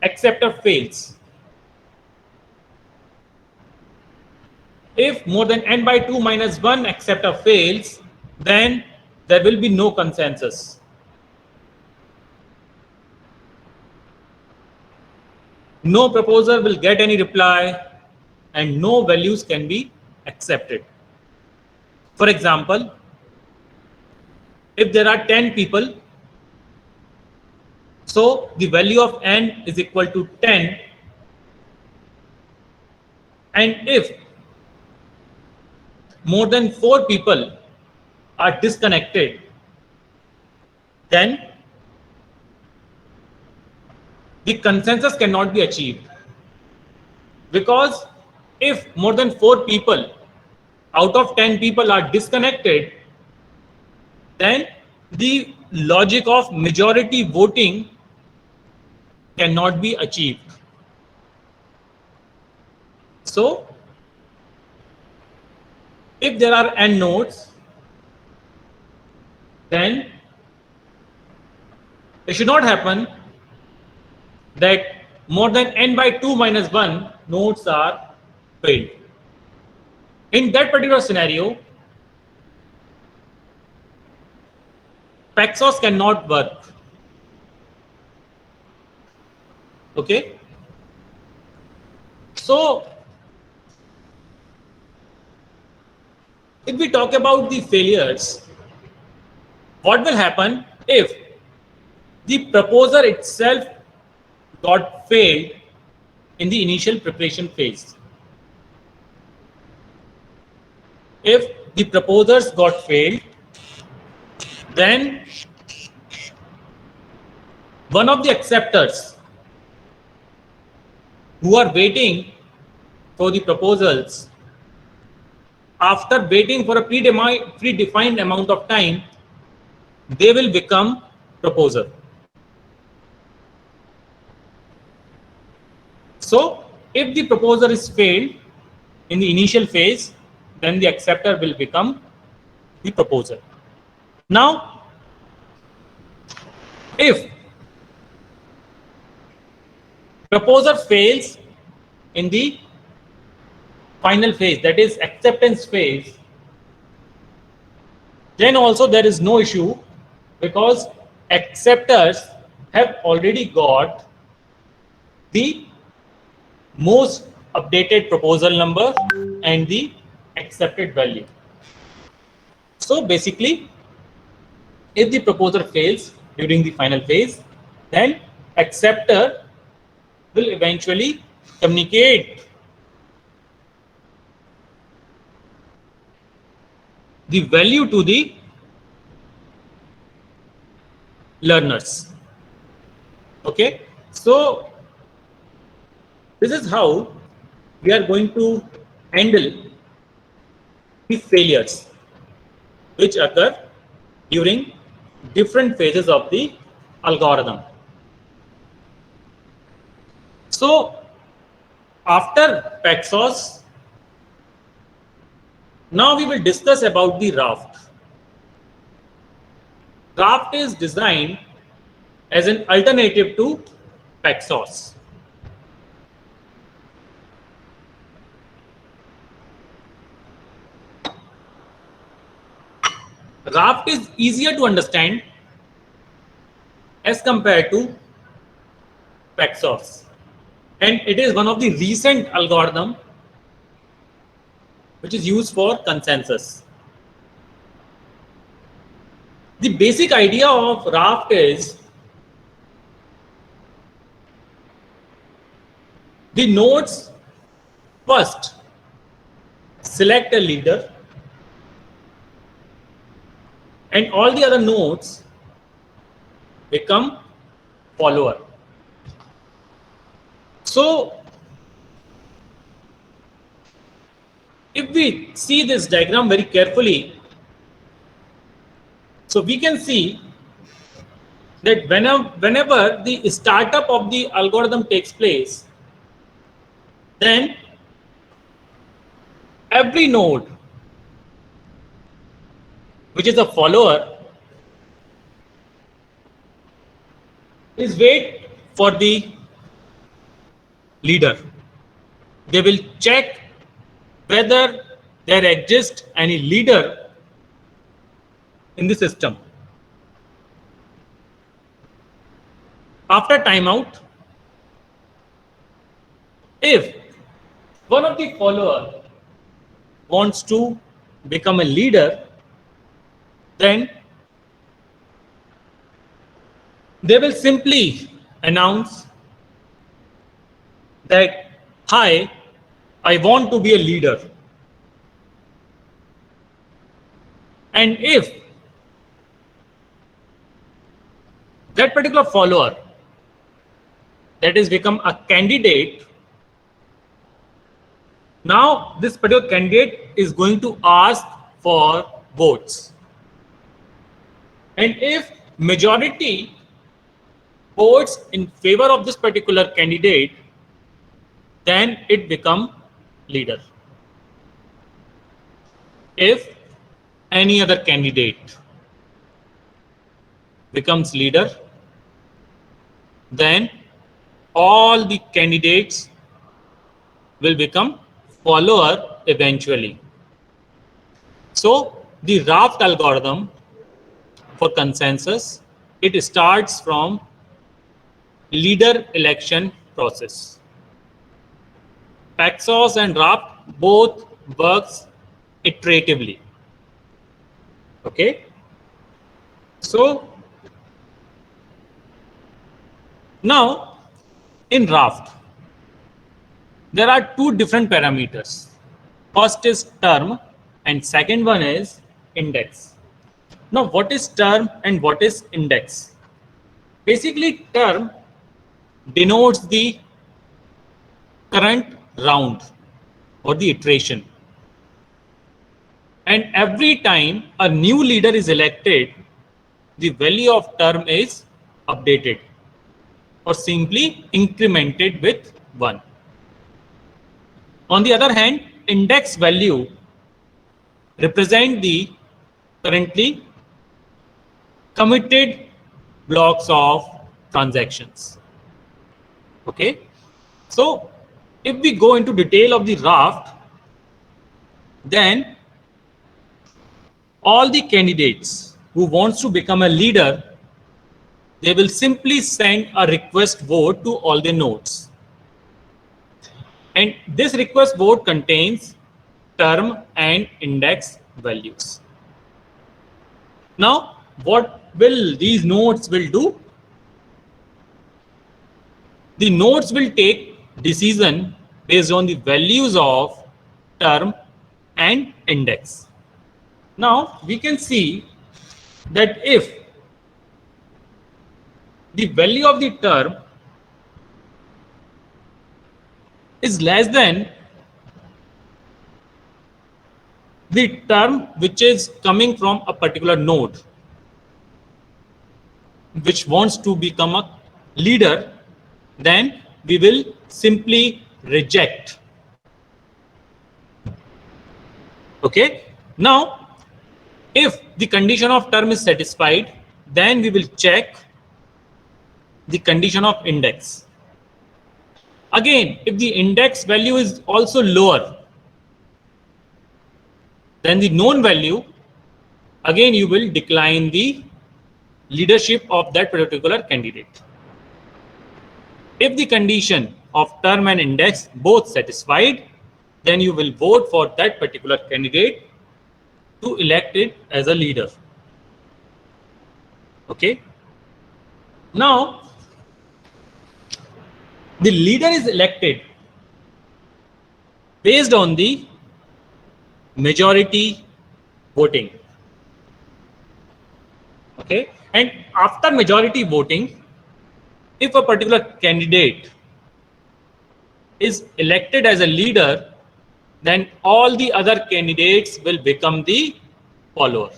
acceptor fails, if more than n by 2 minus 1 acceptor fails, then there will be no consensus. No proposer will get any reply and no values can be accepted. For example, if there are 10 people, so the value of n is equal to 10, and if more than 4 people are disconnected, then the consensus cannot be achieved. Because if more than 4 people out of 10 people are disconnected, then the logic of majority voting cannot be achieved. So if there are n nodes, then it should not happen that more than n by 2 minus 1 nodes are failed. In that particular scenario, Pexos cannot work. Okay? So if we talk about the failures, what will happen if the proposer itself got failed in the initial preparation phase? If the proposers got failed, then one of the acceptors who are waiting for the proposals, after waiting for a predefined amount of time, they will become proposer. So if the proposer is failed in the initial phase, then the acceptor will become the proposer. Now, if proposer fails in the final phase, that is acceptance phase, then also there is no issue because acceptors have already got the most updated proposal number and the accepted value. So basically, if the proposer fails during the final phase, then acceptor will eventually communicate the value to the learners. Okay, so this is how we are going to handle the failures which occur during different phases of the algorithm. So after Pexos, now we will discuss about the raft. Raft is designed as an alternative to Pexos. Raft is easier to understand as compared to Pexos, and it is one of the recent algorithm which is used for consensus. The basic idea of raft is the nodes first select a leader and all the other nodes become follower. So if we see this diagram very carefully, so we can see that whenever the startup of the algorithm takes place, then every node which is a follower is wait for the leader. They will check whether there exists any leader in the system. After timeout, if one of the follower wants to become a leader, then they will simply announce that, hi, I want to be a leader. And if that particular follower that is become a candidate, now this particular candidate is going to ask for votes. And if majority votes in favor of this particular candidate, then it become leader. If any other candidate becomes leader, then all the candidates will become follower eventually. So the raft algorithm for consensus, it starts from leader election process. Pexos and raft both works iteratively. Okay, so now in raft there are two different parameters. First is term and second one is index. Now what is term and what is index? Basically term denotes the current round or the iteration, and every time a new leader is elected, the value of term is updated or simply incremented with 1. On the other hand, index value represent the currently committed blocks of transactions. Okay, so if we go into detail of the raft, then all the candidates who wants to become a leader, they will simply send a request vote to all the nodes. And this request vote contains term and index values. Now, what will these nodes will do? the nodes will take decision based on the values of term and index. Now we can see that if the value of the term is less than the term which is coming from a particular node which wants to become a leader, then we will simply reject. Okay. Now, if the condition of term is satisfied, then we will check the condition of index. Again, if the index value is also lower than the known value, again you will decline the leadership of that particular candidate. If the condition of term and index both satisfied, then you will vote for that particular candidate to elect it as a leader. Okay. Now, the leader is elected based on the majority voting. Okay. And after majority voting, if a particular candidate is elected as a leader, then all the other candidates will become the follower.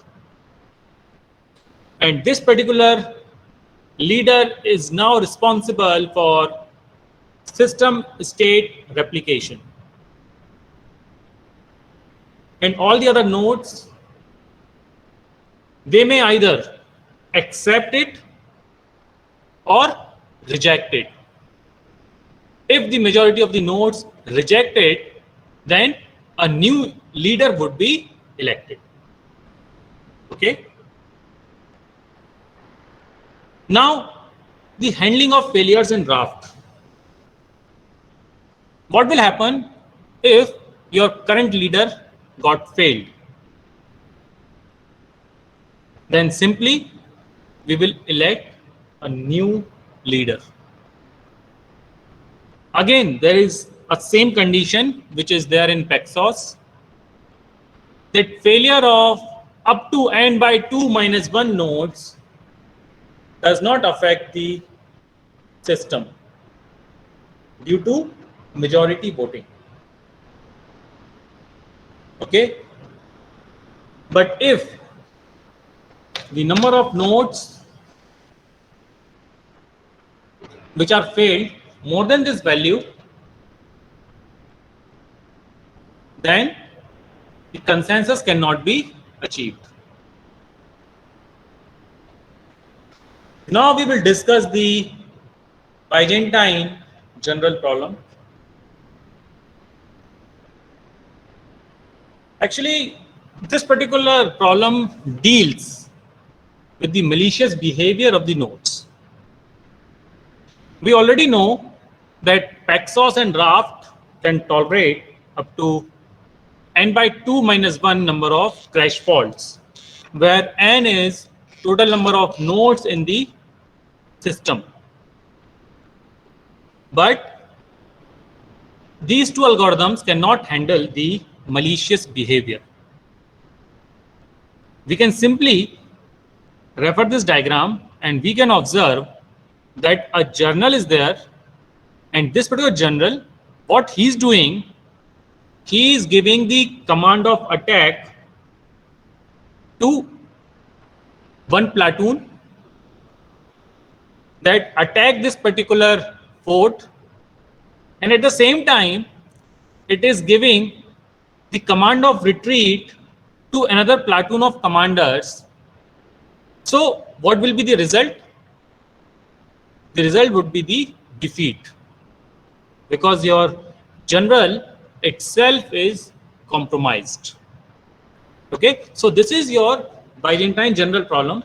And this particular leader is now responsible for system state replication. And all the other nodes, they may either accept it or reject it. If the majority of the nodes reject it, then a new leader would be elected. Okay. Now, the handling of failures in draft. What will happen if your current leader got failed? Then simply we will elect a new leader. Again, there is a same condition which is there in Pexos, that failure of up to n by 2 minus 1 nodes does not affect the system due to majority voting. Okay. But if the number of nodes which are failed more than this value, then the consensus cannot be achieved. Now we will discuss the Byzantine general problem. Actually, this particular problem deals with the malicious behavior of the nodes. We already know that Pexos and Raft can tolerate up to n by 2 minus 1 number of crash faults, where n is total number of nodes in the system. But these two algorithms cannot handle the malicious behavior. We can simply refer this diagram and we can observe that a journal is there, and this particular journal, what he's doing, he is giving the command of attack to one platoon that attack this particular fort, and at the same time it is giving the command of retreat to another platoon of commanders. So what will be the result? The result would be the defeat, because your general itself is compromised. Okay, so this is your Byzantine general problem.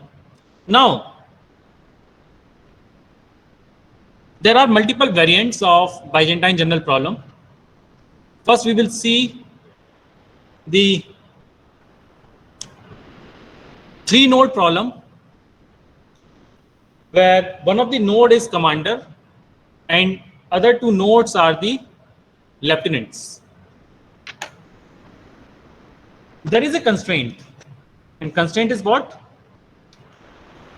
Now, there are multiple variants of Byzantine general problem. First, we will see the 3-node problem, where one of the node is commander and other two nodes are the lieutenants. There is a constraint, and constraint is what?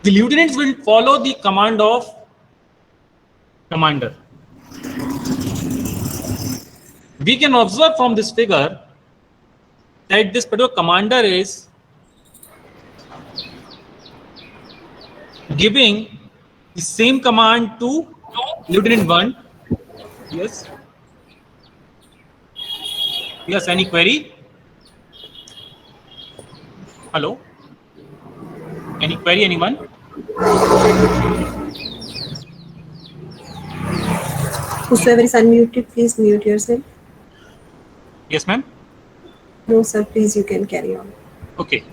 The lieutenants will follow the command of commander. We can observe from this figure that this particular commander is giving the same command to Lieutenant 1. Yes. Yes, any query? Hello? Any query, anyone? Whosoever is unmuted, please mute yourself. Yes, ma'am? No, sir, please, you can carry on. Okay.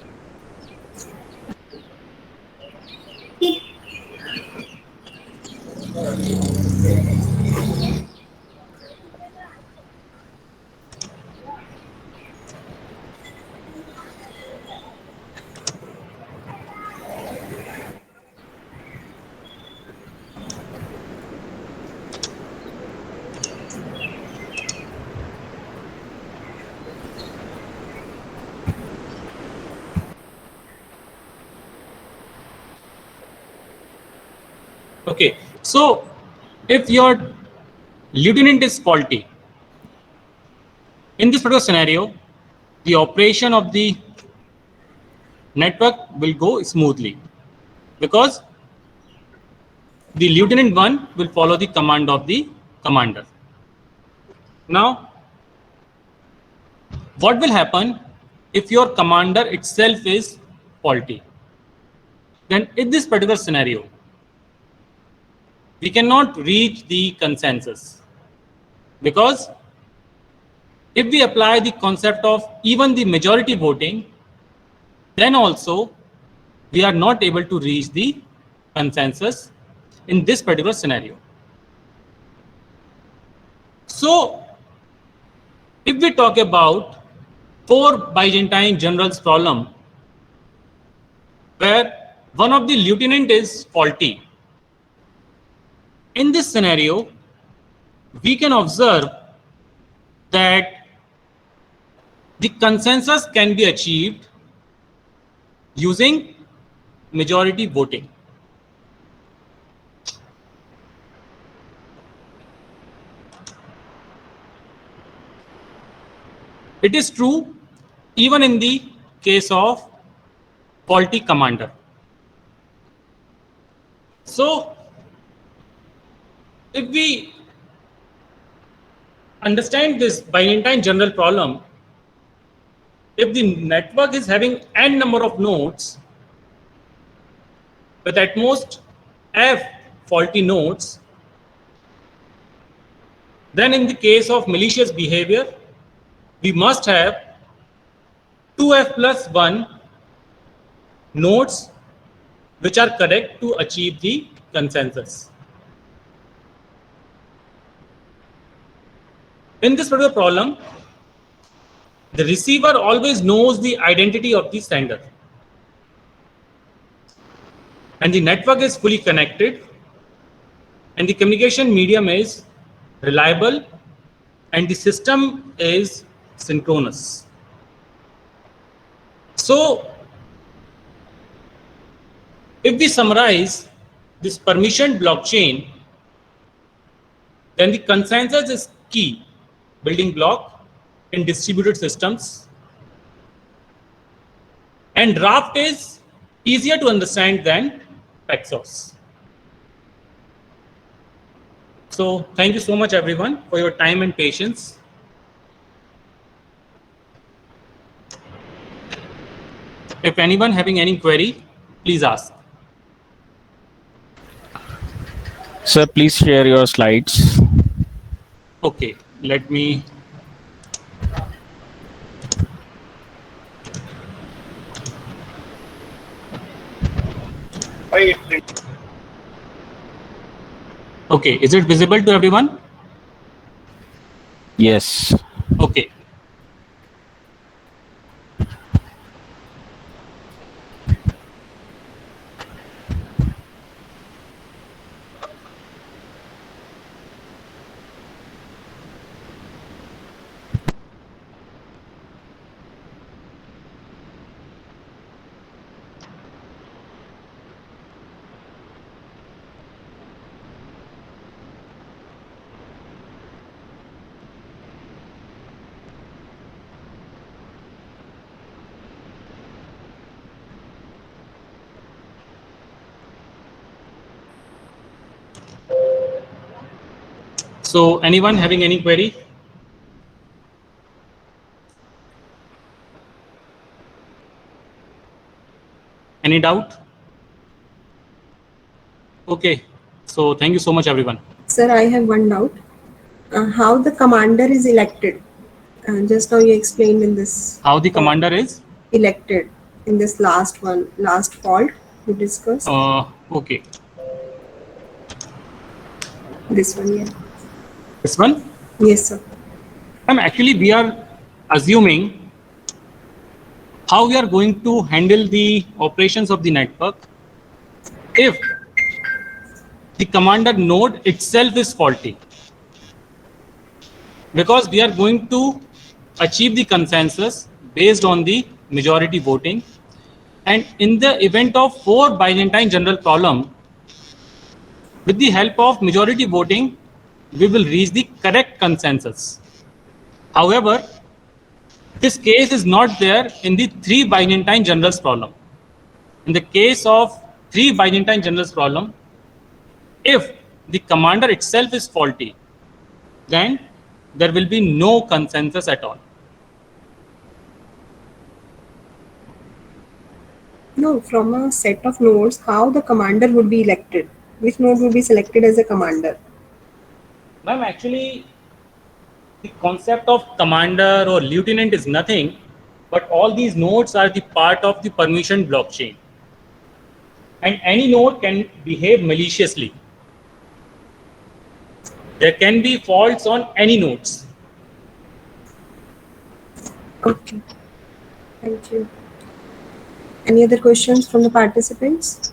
Okay, so if your lieutenant is faulty, in this particular scenario, the operation of the network will go smoothly because the Lieutenant 1 will follow the command of the commander. Now, what will happen if your commander itself is faulty? Then in this particular scenario, we cannot reach the consensus because if we apply the concept of even the majority voting, then also we are not able to reach the consensus in this particular scenario. So if we talk about 4 Byzantine generals problem, where one of the lieutenant is faulty, in this scenario, we can observe that the consensus can be achieved using majority voting. It is true even in the case of faulty commander. So if we understand this Byzantine general problem, if the network is having n number of nodes with at most f faulty nodes, then in the case of malicious behavior, we must have 2f plus 1 nodes which are correct to achieve the consensus. In this particular problem, the receiver always knows the identity of the sender, and the network is fully connected, and the communication medium is reliable, and the system is synchronous. So if we summarize this permission blockchain, then the consensus is key building block in distributed systems, and draft is easier to understand than Pexos. So thank you so much everyone for your time and patience. If anyone having any query, please ask. Sir, please share your slides. Okay, let me. Okay, is it visible to everyone? Yes. Okay. So anyone having any query? Any doubt? Okay. So thank you so much, everyone. Sir, I have one doubt. How the commander is elected? Just now you explained in this. How the commander is? Elected in this last fault you discussed. Okay. This one, yeah. This one? Yes, sir. Actually, we are assuming how we are going to handle the operations of the network if the commander node itself is faulty, because we are going to achieve the consensus based on the majority voting, and in the event of 4 Byzantine general problem, with the help of majority voting we will reach the correct consensus. However, this case is not there in the 3 Byzantine generals problem. In the case of 3 Byzantine generals problem, if the commander itself is faulty, then there will be no consensus at all. No, from a set of nodes, how the commander would be elected? Which node would be selected as a commander? Ma'am, actually, the concept of commander or lieutenant is nothing, but all these nodes are the part of the permission blockchain. And any node can behave maliciously. There can be faults on any nodes. Okay. Thank you. Any other questions from the participants?